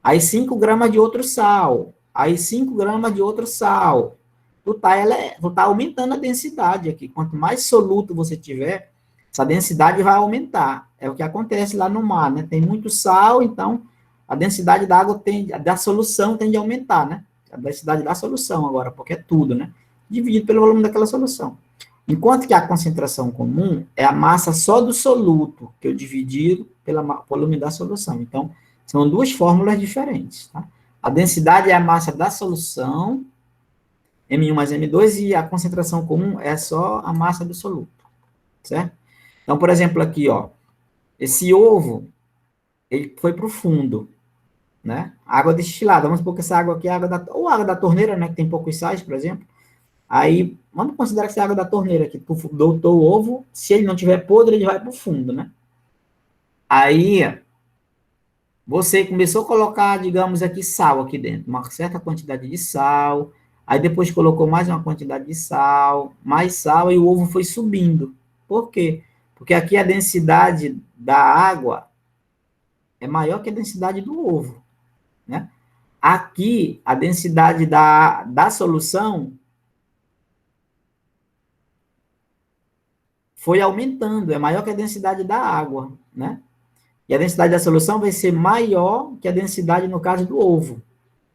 aí 5 gramas de outro sal, aí 5 gramas de outro sal. Tu tá aumentando a densidade aqui. Quanto mais soluto você tiver, essa densidade vai aumentar. É o que acontece lá no mar, né? Tem muito sal, então a densidade da água da solução tende a aumentar, né? A densidade da solução agora, porque é tudo, né? Dividido pelo volume daquela solução. Enquanto que a concentração comum é a massa só do soluto, que eu divido pelo volume da solução. Então, são duas fórmulas diferentes, tá? A densidade é a massa da solução, M1 mais M2, e a concentração comum é só a massa do soluto, certo? Então, por exemplo, aqui, ó, esse ovo, ele foi para o fundo, né? Água destilada, vamos supor que essa água aqui é ou água da torneira, né, que tem poucos sais, por exemplo. Aí, vamos considerar que essa água da torneira aqui, tu doutou o ovo, se ele não tiver podre, ele vai para o fundo, né? Aí, você começou a colocar, digamos aqui, sal aqui dentro, uma certa quantidade de sal, aí depois colocou mais uma quantidade de sal, mais sal, e o ovo foi subindo. Por quê? Porque aqui a densidade da água é maior que a densidade do ovo, né? Aqui, a densidade da solução foi aumentando, é maior que a densidade da água, né? E a densidade da solução vai ser maior que a densidade, no caso, do ovo,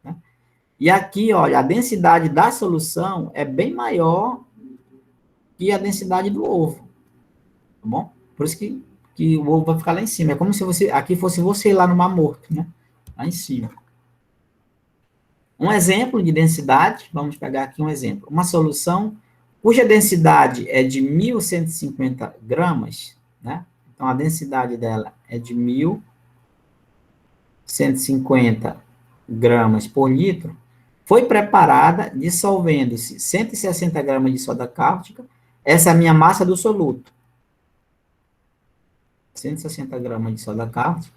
né? E aqui, olha, a densidade da solução é bem maior que a densidade do ovo, tá bom? Por isso que o ovo vai ficar lá em cima. É como se você, aqui fosse você lá no Mar Morto, né? Lá em cima. Um exemplo de densidade, vamos pegar aqui um exemplo. Uma solução cuja densidade é de 1.150 gramas, né? Então, a densidade dela é de 1.150 gramas por litro, foi preparada dissolvendo-se 160 gramas de soda cáustica, essa é a minha massa do soluto, 160 gramas de soda cáustica,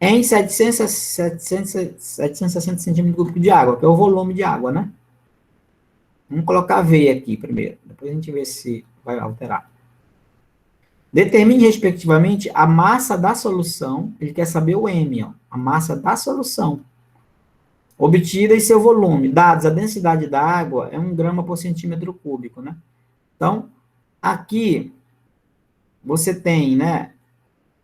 em 760 centímetros cúbicos de água, que é o volume de água, né? Vamos colocar V aqui primeiro, depois a gente vê se vai alterar. Determine, respectivamente, a massa da solução, ele quer saber o M, ó, a massa da solução, obtida e seu volume. Dados, a densidade da água é 1 grama por centímetro cúbico, né? Então, aqui, você tem, né,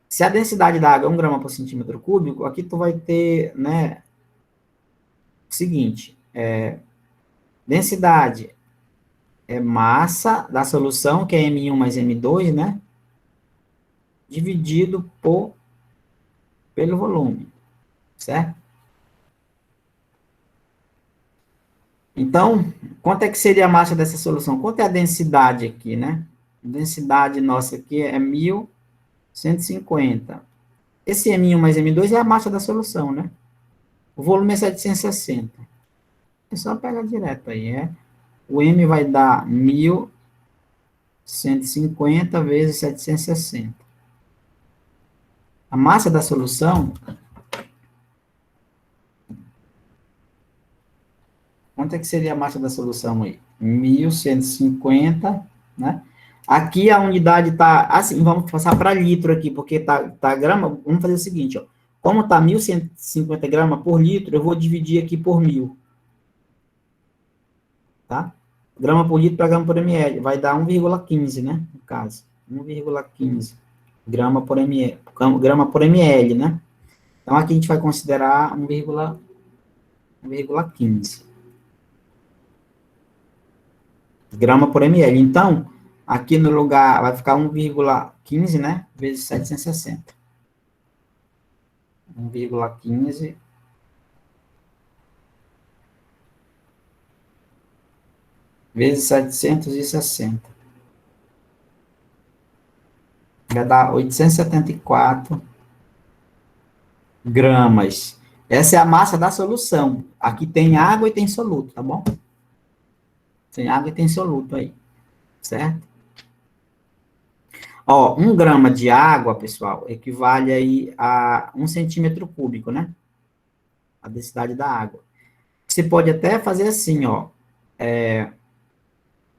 se a densidade da água é 1 grama por centímetro cúbico, aqui tu vai ter, né, o seguinte, densidade é massa da solução, que é M1 mais M2, né, dividido pelo volume, certo? Então, quanto é que seria a massa dessa solução? Quanto é a densidade aqui, né? A densidade nossa aqui é 1.150. Esse M1 mais M2 é a massa da solução, né? O volume é 760. É só pegar direto aí, o M vai dar 1.150 vezes 760. A massa da solução, quanto é que seria a massa da solução aí? 1.150, né? Aqui a unidade está, assim, vamos passar para litro aqui, porque tá grama, vamos fazer o seguinte, ó. Como está 1.150 gramas por litro, eu vou dividir aqui por 1.000. Tá? Grama por litro para grama por ml, vai dar 1,15, né? No caso, 1,15 grama por ml, né? Então, aqui a gente vai considerar 1,15. grama por ml. Então, aqui no lugar vai ficar 1,15, né? Vezes 760. 1,15 vezes 760. Vai dar 874 gramas. Essa é a massa da solução. Aqui tem água e tem soluto, tá bom? Tem água e tem soluto aí, certo? Ó, 1 grama de água, pessoal, equivale aí a 1 centímetro cúbico, né? A densidade da água. Você pode até fazer assim, ó.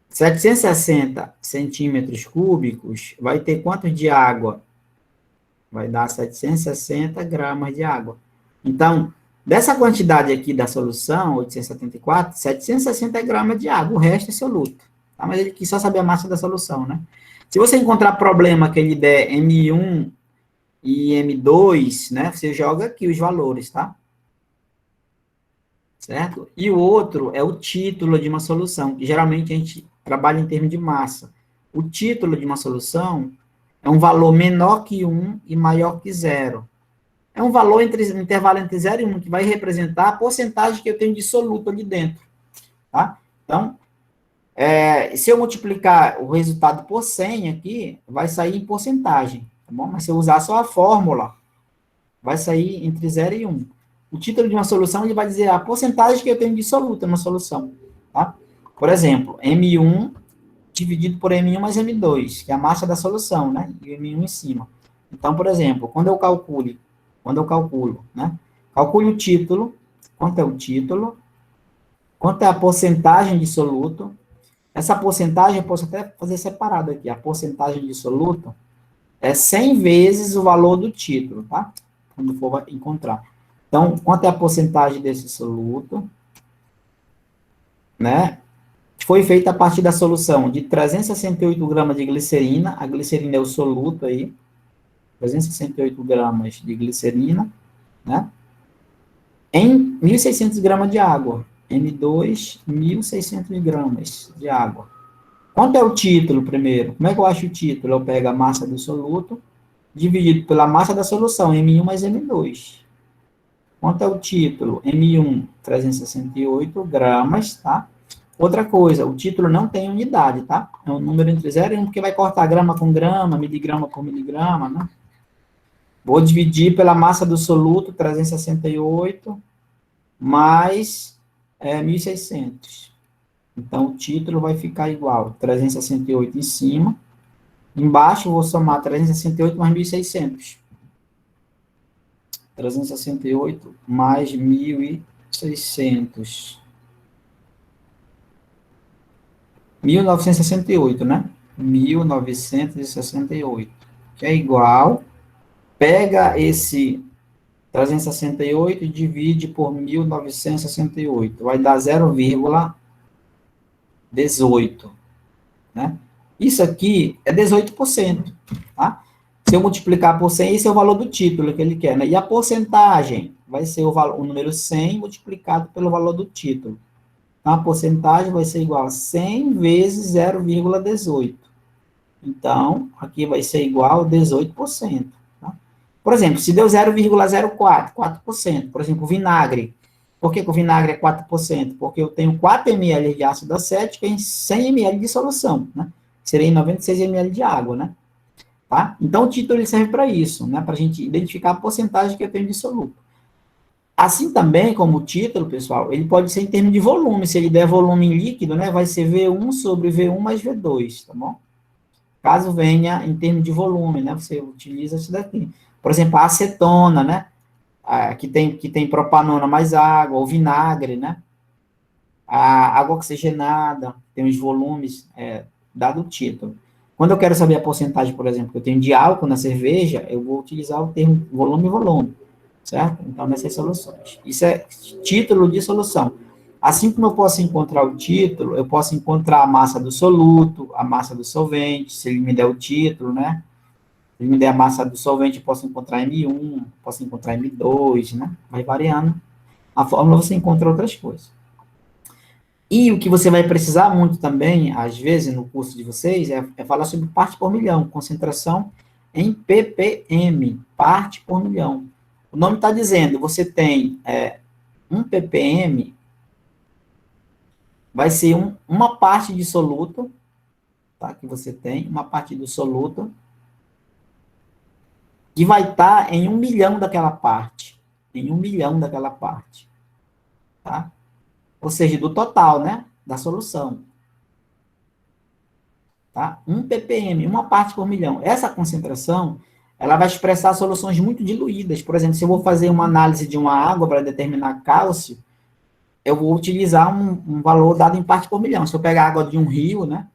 760 centímetros cúbicos vai ter quanto de água? Vai dar 760 gramas de água. Então, dessa quantidade aqui da solução, 874, 760 gramas de água, o resto é soluto. Tá? Mas ele quis só saber a massa da solução, né? Se você encontrar problema que ele der M1 e M2, né, você joga aqui os valores, tá? Certo? E o outro é o título de uma solução, que geralmente a gente trabalha em termos de massa. O título de uma solução é um valor menor que 1 e maior que 0. É um valor um intervalo entre 0 e 1, que vai representar a porcentagem que eu tenho de soluto ali dentro. Tá? Então, se eu multiplicar o resultado por 100 aqui, vai sair em porcentagem. Tá bom? Mas se eu usar só a fórmula, vai sair entre 0 e 1. O título de uma solução ele vai dizer a porcentagem que eu tenho de soluto numa solução. Tá? Por exemplo, M1 dividido por M1 mais M2, que é a massa da solução, né? E M1 em cima. Então, por exemplo, quando eu calculo, né? Calcule o título, quanto é o título, quanto é a porcentagem de soluto. Essa porcentagem eu posso até fazer separado aqui. A porcentagem de soluto é 100 vezes o valor do título, tá? Quando for encontrar. Então, quanto é a porcentagem desse soluto, né? Foi feita a partir da solução de 368 gramas de glicerina, a glicerina é o soluto aí, 368 gramas de glicerina, né? Em 1.600 gramas de água, M2, 1.600 gramas de água. Quanto é o título primeiro? Como é que eu acho o título? Eu pego a massa do soluto, dividido pela massa da solução, M1 mais M2. Quanto é o título? M1, 368 gramas, tá? Outra coisa, o título não tem unidade, tá? É um número entre 0 e 1, porque vai cortar grama com grama, miligrama por miligrama, né? Vou dividir pela massa do soluto, 368, mais 1.600. Então, o título vai ficar igual, 368 em cima. Embaixo, vou somar 368 mais 1.600. 368 mais 1.600. 1968, né? 1968. Que é igual. Pega esse 368 e divide por 1968. Vai dar 0,18. Né? Isso aqui é 18%. Tá? Se eu multiplicar por 100, esse é o valor do título que ele quer. Né? E a porcentagem vai ser o número 100 multiplicado pelo valor do título. Então, a porcentagem vai ser igual a 100 vezes 0,18. Então, aqui vai ser igual a 18%. Tá? Por exemplo, se deu 0,04, 4%, por exemplo, o vinagre. Por que o vinagre é 4%? Porque eu tenho 4 ml de ácido acético em 100 ml de solução, né? Seria em 96 ml de água, né? Tá? Então, o título ele serve para isso, né? Para a gente identificar a porcentagem que eu tenho de soluto. Assim também, como o título, pessoal, ele pode ser em termos de volume. Se ele der volume em líquido, né, vai ser V1 sobre V1 mais V2, tá bom? Caso venha em termos de volume, né, você utiliza isso daqui. Por exemplo, a acetona, né, que tem propanona mais água, o vinagre, né, a água oxigenada, tem os volumes, dado o título. Quando eu quero saber a porcentagem, por exemplo, que eu tenho de álcool na cerveja, eu vou utilizar o termo volume e volume. Certo? Então, nessas soluções. Isso é título de solução. Assim como eu posso encontrar o título, eu posso encontrar a massa do soluto, a massa do solvente, se ele me der o título, né? Se ele me der a massa do solvente, eu posso encontrar M1, posso encontrar M2, né? Vai variando. A fórmula você encontra outras coisas. E o que você vai precisar muito também, às vezes, no curso de vocês, é falar sobre parte por milhão, concentração em ppm, parte por milhão. O nome está dizendo, você tem 1 ppm, vai ser uma parte de soluto, tá, que você tem, uma parte do soluto, que vai estar em 1 milhão daquela parte. Em 1 milhão daquela parte. Tá? Ou seja, do total, né? Da solução. Tá? 1 ppm, uma parte por milhão. Essa concentração, ela vai expressar soluções muito diluídas. Por exemplo, se eu vou fazer uma análise de uma água para determinar cálcio, eu vou utilizar um valor dado em parte por milhão. Se eu pegar água de um rio, né?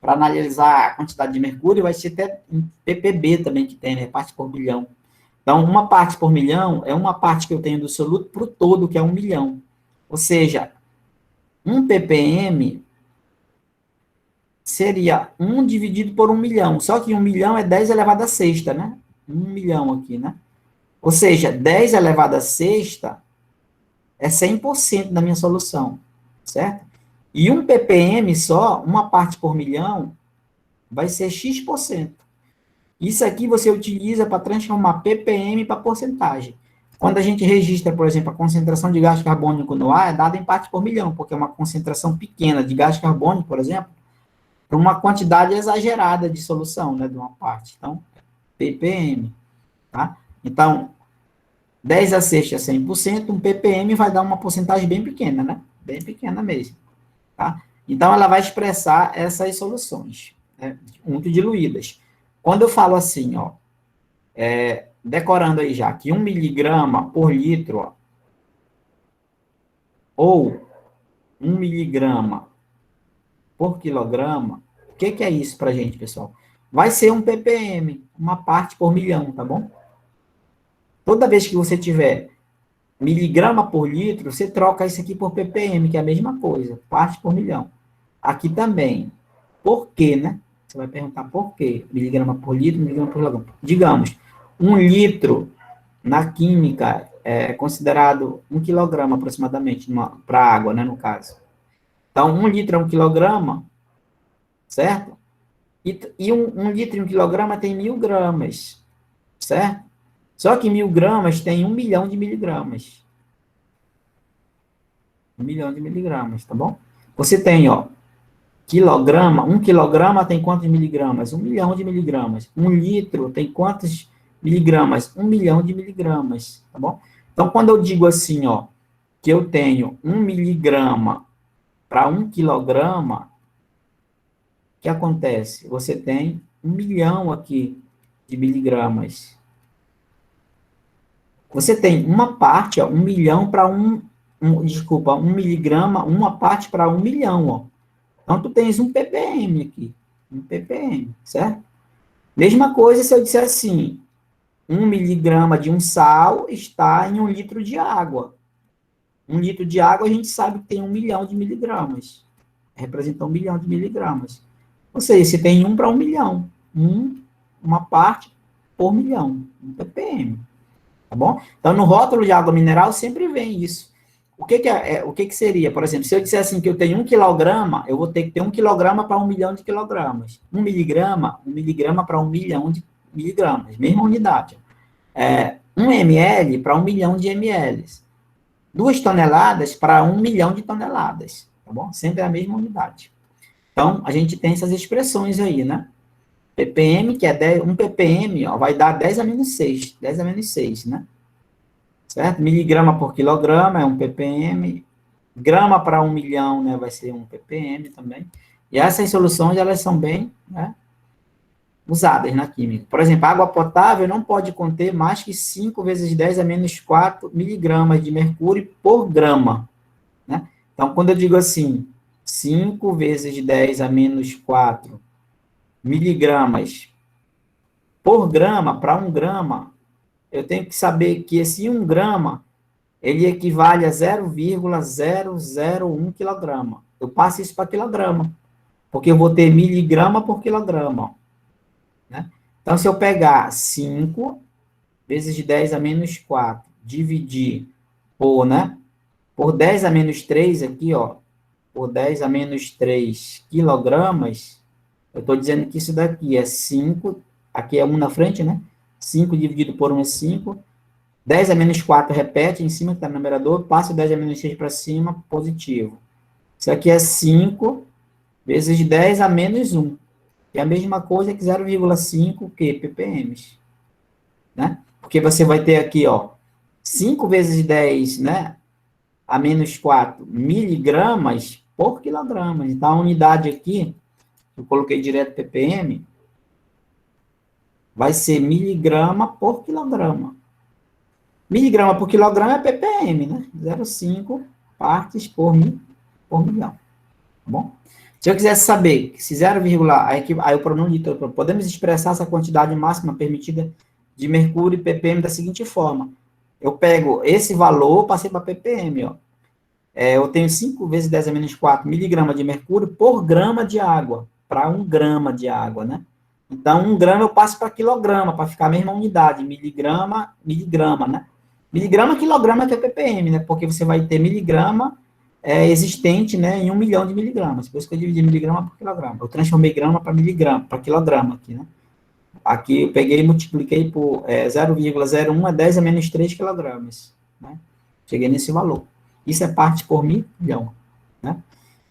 Para analisar a quantidade de mercúrio, vai ser até em ppb também que tem, né? Parte por milhão. Então, uma parte por milhão é uma parte que eu tenho do soluto para o todo, que é 1 milhão. Ou seja, 1 ppm seria 1 dividido por 1 milhão. Só que 1 milhão é 10 elevado a sexta, né? 1 milhão aqui, né? Ou seja, 10 elevado a sexta é 100% da minha solução, certo? E 1 ppm só, uma parte por milhão, vai ser x%. Isso aqui você utiliza para transformar ppm para porcentagem. Quando a gente registra, por exemplo, a concentração de gás carbônico no ar, é dada em parte por milhão, porque é uma concentração pequena de gás carbônico, por exemplo, para uma quantidade exagerada de solução, né, de uma parte. Então, ppm, tá? Então, 10 a sexta é 100%, um ppm vai dar uma porcentagem bem pequena, né? Bem pequena mesmo, tá? Então, ela vai expressar essas soluções, né, muito diluídas. Quando eu falo assim, ó, decorando aí já, que 1 miligrama por litro, ó, ou 1 miligrama por quilograma, o que é isso para a gente, pessoal? Vai ser um ppm, uma parte por milhão, tá bom? Toda vez que você tiver miligrama por litro, você troca isso aqui por ppm, que é a mesma coisa, parte por milhão. Aqui também. Por quê, né? Você vai perguntar por quê? Miligrama por litro, miligrama por quilograma. Digamos, 1 litro na química é considerado 1 quilograma aproximadamente para água, né, no caso. Então, 1 litro é 1 quilograma, certo? E 1 litro e 1 quilograma tem 1.000 gramas, certo? Só que 1.000 gramas tem 1 milhão de miligramas. 1 milhão de miligramas, tá bom? Você tem, ó, quilograma, 1 quilograma tem quantos miligramas? 1 milhão de miligramas. 1 litro tem quantos miligramas? 1 milhão de miligramas, tá bom? Então, quando eu digo assim, ó, que eu tenho 1 miligrama para 1 quilograma, o que acontece? Você tem 1 milhão aqui de miligramas. Você tem uma parte, ó, 1 milhão para desculpa, 1 miligrama, uma parte para 1 milhão, ó. Então, tu tens um ppm aqui, um ppm, certo? Mesma coisa se eu disser assim, 1 miligrama de um sal está em 1 litro de água. 1 litro de água a gente sabe que tem 1 milhão de miligramas. Representa 1 milhão de miligramas. Ou seja, você tem 1 para 1 milhão. Uma parte por milhão, um ppm. Tá bom? Então, no rótulo de água mineral sempre vem isso. O que seria? Por exemplo, se eu disser assim que eu tenho 1 quilograma, eu vou ter que ter 1 quilograma para 1 milhão de quilogramas. 1 miligrama para 1 milhão de miligramas, mesma unidade. 1 ml para 1 milhão de ml. 2 toneladas para 1 milhão de toneladas. Tá bom? Sempre a mesma unidade. Então, a gente tem essas expressões aí, né? ppm, que é 10, 1 ppm, ó, vai dar 10 a menos 6, 10 a menos 6, né? Certo? Miligrama por quilograma é 1 ppm, grama para 1 milhão, né, vai ser 1 ppm também. E essas soluções, elas são bem, né, usadas na química. Por exemplo, a água potável não pode conter mais que 5 vezes 10 a menos 4 miligramas de mercúrio por grama, né? Então, quando eu digo assim, 5 vezes 10 a menos 4 miligramas por grama, para 1 grama, eu tenho que saber que esse 1 grama, ele equivale a 0,001 quilograma. Eu passo isso para quilograma, porque eu vou ter miligrama por quilograma, né? Então, se eu pegar 5 vezes 10 a menos 4, dividir por, né, por 10 a menos 3 aqui, ó, por 10 a menos 3 quilogramas, eu estou dizendo que isso daqui é 5, aqui é 1 na frente, né? 5 dividido por 1 é 5. 10 a menos 4 repete em cima, que está no numerador, passa o 10 a menos 6 para cima, positivo. Isso aqui é 5 vezes 10 a menos 1, que é a mesma coisa que 0,5 ppm, né? Porque você vai ter aqui, ó, 5 vezes 10, né, a menos 4 miligramas por quilograma. Então, a unidade aqui, eu coloquei direto ppm, vai ser miligrama por quilograma. Miligrama por quilograma é ppm, né? 0,5 partes por milhão. Tá bom? Se eu quisesse saber se 0, aí o pronome de podemos expressar essa quantidade máxima permitida de mercúrio e ppm da seguinte forma. Eu pego esse valor, passei para ppm, ó. Eu tenho 5 vezes 10 a menos 4 miligramas de mercúrio por grama de água, para 1 grama de água, né? Então, 1 grama eu passo para quilograma, para ficar a mesma unidade, miligrama, né? Miligrama, quilograma que é ppm, né? Porque você vai ter miligrama existente, né, em 1 milhão de miligramas. Por isso que eu dividi miligrama por quilograma. Eu transformei grama para miligrama, para quilograma aqui, né? Aqui eu peguei e multipliquei por 0,01 a 10 a menos 3 quilogramas, né? Cheguei nesse valor. Isso é parte por milhão, né?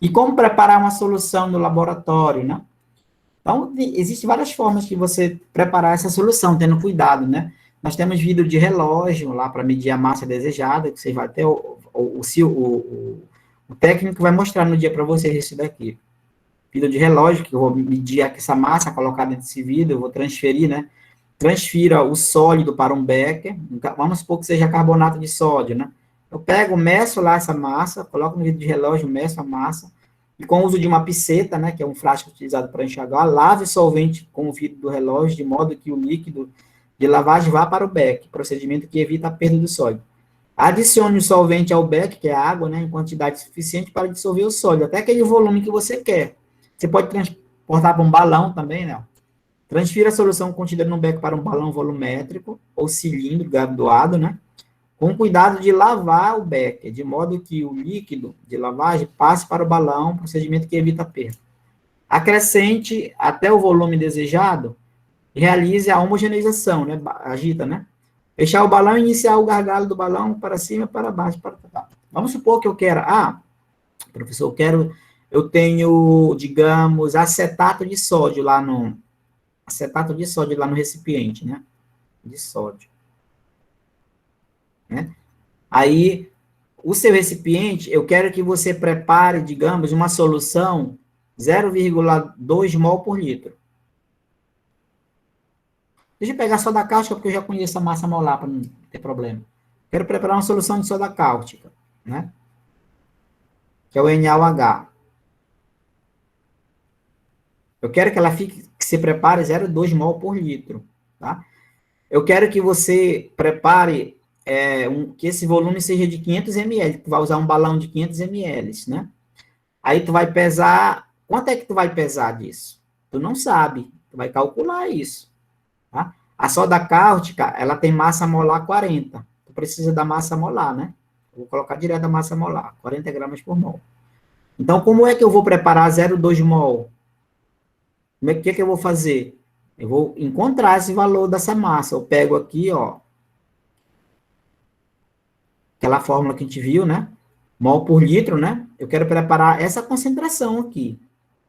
E como preparar uma solução no laboratório, né? Então, existem várias formas de você preparar essa solução, tendo cuidado, né? Nós temos vidro de relógio lá para medir a massa desejada, que você vai ter, o técnico vai mostrar no dia para vocês isso daqui. Vidro de relógio, que eu vou medir essa massa colocada dentro desse vidro, eu vou transferir, né? Transfira o sólido para um becker, vamos supor que seja carbonato de sódio, né? Eu pego, meço lá essa massa, coloco no vidro de relógio, meço a massa, e com o uso de uma piceta, né, que é um frasco utilizado para enxaguar, lave o solvente com o vidro do relógio, de modo que o líquido de lavagem vá para o becker, procedimento que evita a perda do sólido. Adicione o solvente ao becker, que é a água, né, em quantidade suficiente para dissolver o sólido, até aquele volume que você quer. Você pode transportar para um balão também, né? Transfira a solução contida no becker para um balão volumétrico ou cilindro graduado, né? Com cuidado de lavar o becker, de modo que o líquido de lavagem passe para o balão, procedimento que evita a perda. Acrescente até o volume desejado, realize a homogeneização, né? Agita, né? Fechar o balão e iniciar o gargalo do balão para cima, para baixo, para baixo. Vamos supor que eu quero, professor, eu tenho, digamos, acetato de sódio lá no recipiente, né? De sódio. Né? Aí, o seu recipiente, eu quero que você prepare, digamos, uma solução 0,2 mol por litro. Deixa eu pegar soda cáustica, porque eu já conheço a massa molar, para não ter problema. Quero preparar uma solução de soda cáustica, né? Que é o NaOH. Eu quero que que se prepare 0,2 mol por litro, tá? Eu quero que você prepare que esse volume seja de 500 ml, tu vai usar um balão de 500 ml, né? Aí tu vai pesar, quanto é que tu vai pesar disso? Tu não sabe, tu vai calcular isso, tá? A soda cáustica, ela tem massa molar 40, tu precisa da massa molar, né? Vou colocar direto a massa molar, 40 gramas por mol. Então, como é que eu vou preparar 0,2 mol? Como é que eu vou fazer? Eu vou encontrar esse valor dessa massa. Eu pego aqui, ó, aquela fórmula que a gente viu, né? Mol por litro, né? Eu quero preparar essa concentração aqui,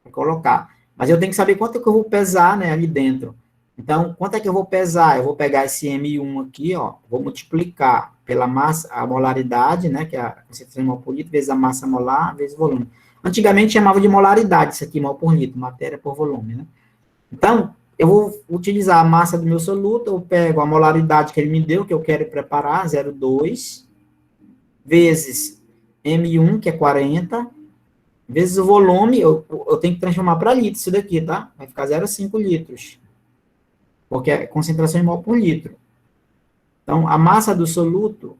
para colocar. Mas eu tenho que saber quanto é que eu vou pesar, né, ali dentro. Então, quanto é que eu vou pesar? Eu vou pegar esse M1 aqui, ó, vou multiplicar pela massa, a molaridade, né, que é a concentração de mol por litro, vezes a massa molar, vezes o volume. Antigamente chamava de molaridade isso aqui, mol por litro, matéria por volume, né? Então, eu vou utilizar a massa do meu soluto, eu pego a molaridade que ele me deu, que eu quero preparar, 0,2, vezes M1, que é 40, vezes o volume, eu tenho que transformar para litro isso daqui, tá? Vai ficar 0,5 litros, porque é concentração em mol por litro. Então, a massa do soluto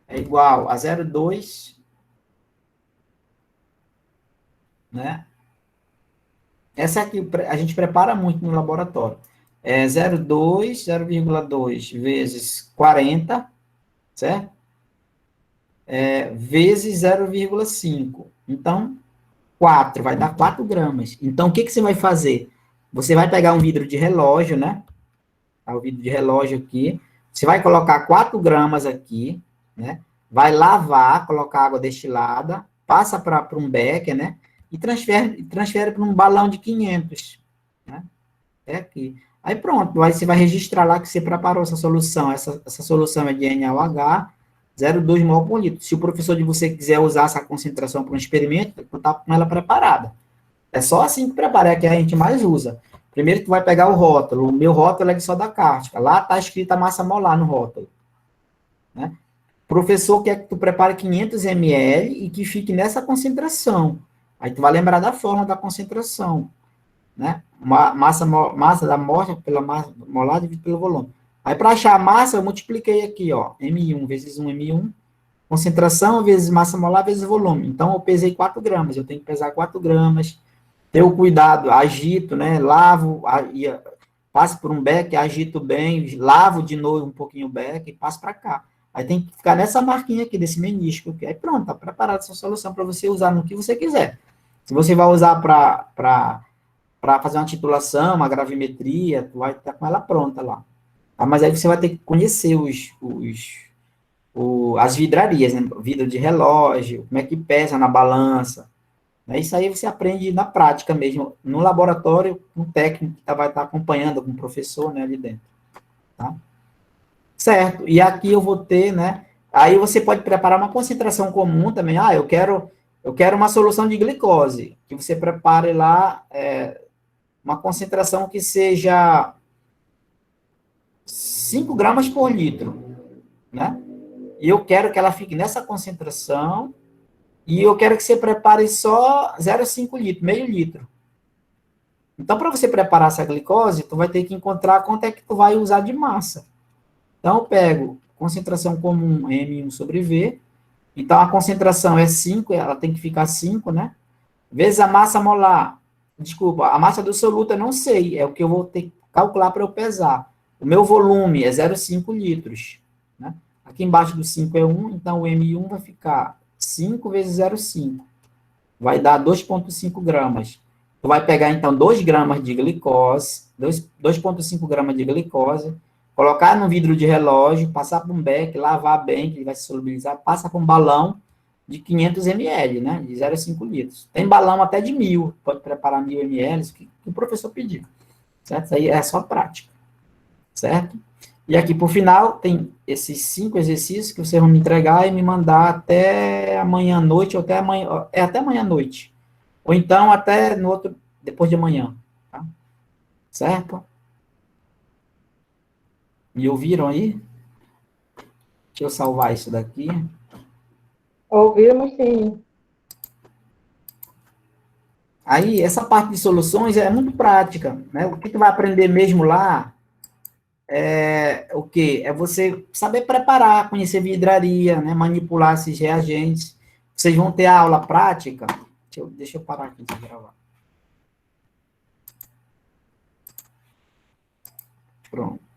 é igual a 0,2, né? Essa aqui a gente prepara muito no laboratório. É 0,2 vezes 40, certo? Vezes 0,5. Então, 4, vai dar 4 gramas. Então, o que você vai fazer? Você vai pegar um vidro de relógio, né? Tá, o vidro de relógio aqui. Você vai colocar 4 gramas aqui, né? Vai lavar, colocar água destilada, passa para um becker, né? E transfere para um balão de 500, né? É aqui. Aí pronto, aí você vai registrar lá que você preparou essa solução. Essa solução é de NaOH, 0,2 mol por litro. Se o professor de você quiser usar essa concentração para um experimento, tu tá com ela preparada. É só assim que prepara, é que a gente mais usa. Primeiro tu vai pegar o rótulo. O meu rótulo é de soda cáustica. Lá está escrita a massa molar no rótulo, né? O professor quer que tu prepare 500 ml e que fique nessa concentração. Aí tu vai lembrar da forma da concentração, né? Massa da amostra pela massa molar dividido pelo volume. Aí, para achar a massa, eu multipliquei aqui, ó, M1 vezes 1 M1, concentração vezes massa molar vezes volume. Então, eu pesei 4 gramas, eu tenho que pesar 4 gramas, ter o cuidado, agito, né, lavo, passo por um becker, agito bem, lavo de novo um pouquinho o becker e passo para cá. Aí tem que ficar nessa marquinha aqui, desse menisco, aí pronto, tá preparada essa solução para você usar no que você quiser. Se você vai usar para fazer uma titulação, uma gravimetria, tu vai estar com ela pronta lá. Ah, mas aí você vai ter que conhecer as vidrarias, né? Vidro de relógio, como é que pesa na balança. Né? Isso aí você aprende na prática mesmo, no laboratório, com um técnico que vai estar acompanhando, com o professor, né, ali dentro. Tá? Certo. E aqui eu vou ter, né? Aí você pode preparar uma concentração comum também. Ah, eu quero uma solução de glicose, que você prepare lá uma concentração que seja 5 gramas por litro, né? E eu quero que ela fique nessa concentração e eu quero que você prepare só 0,5 litro, meio litro. Então, para você preparar essa glicose, tu vai ter que encontrar quanto é que tu vai usar de massa. Então, eu pego concentração comum M1 sobre V. Então, a concentração é 5, ela tem que ficar 5, né? Vezes a massa molar. Desculpa, a massa do soluto eu não sei, é o que eu vou ter que calcular para eu pesar. O meu volume é 0,5 litros, né? Aqui embaixo do 5 é 1, então o M1 vai ficar 5 vezes 0,5. Vai dar 2,5 gramas. Tu vai pegar, então, 2 gramas de glicose, 2,5 gramas de glicose, colocar no vidro de relógio, passar por um becker, lavar bem, que ele vai se solubilizar, passa por um balão de 500 ml, né? De 0,5 litros. Tem balão até de 1.000, pode preparar 1.000 ml, que o professor pediu, certo? Isso aí é só prática, certo? E aqui, por final, tem esses 5 exercícios que vocês vão me entregar e me mandar até amanhã à noite, ou até amanhã à noite. Ou então até no outro, depois de amanhã, tá? Certo? Me ouviram aí? Deixa eu salvar isso daqui. Ouvimos sim. Aí, essa parte de soluções é muito prática, né? O que tu vai aprender mesmo lá é o quê? É você saber preparar, conhecer vidraria, né? Manipular esses reagentes. Vocês vão ter a aula prática. Deixa eu parar aqui de gravar. Pronto.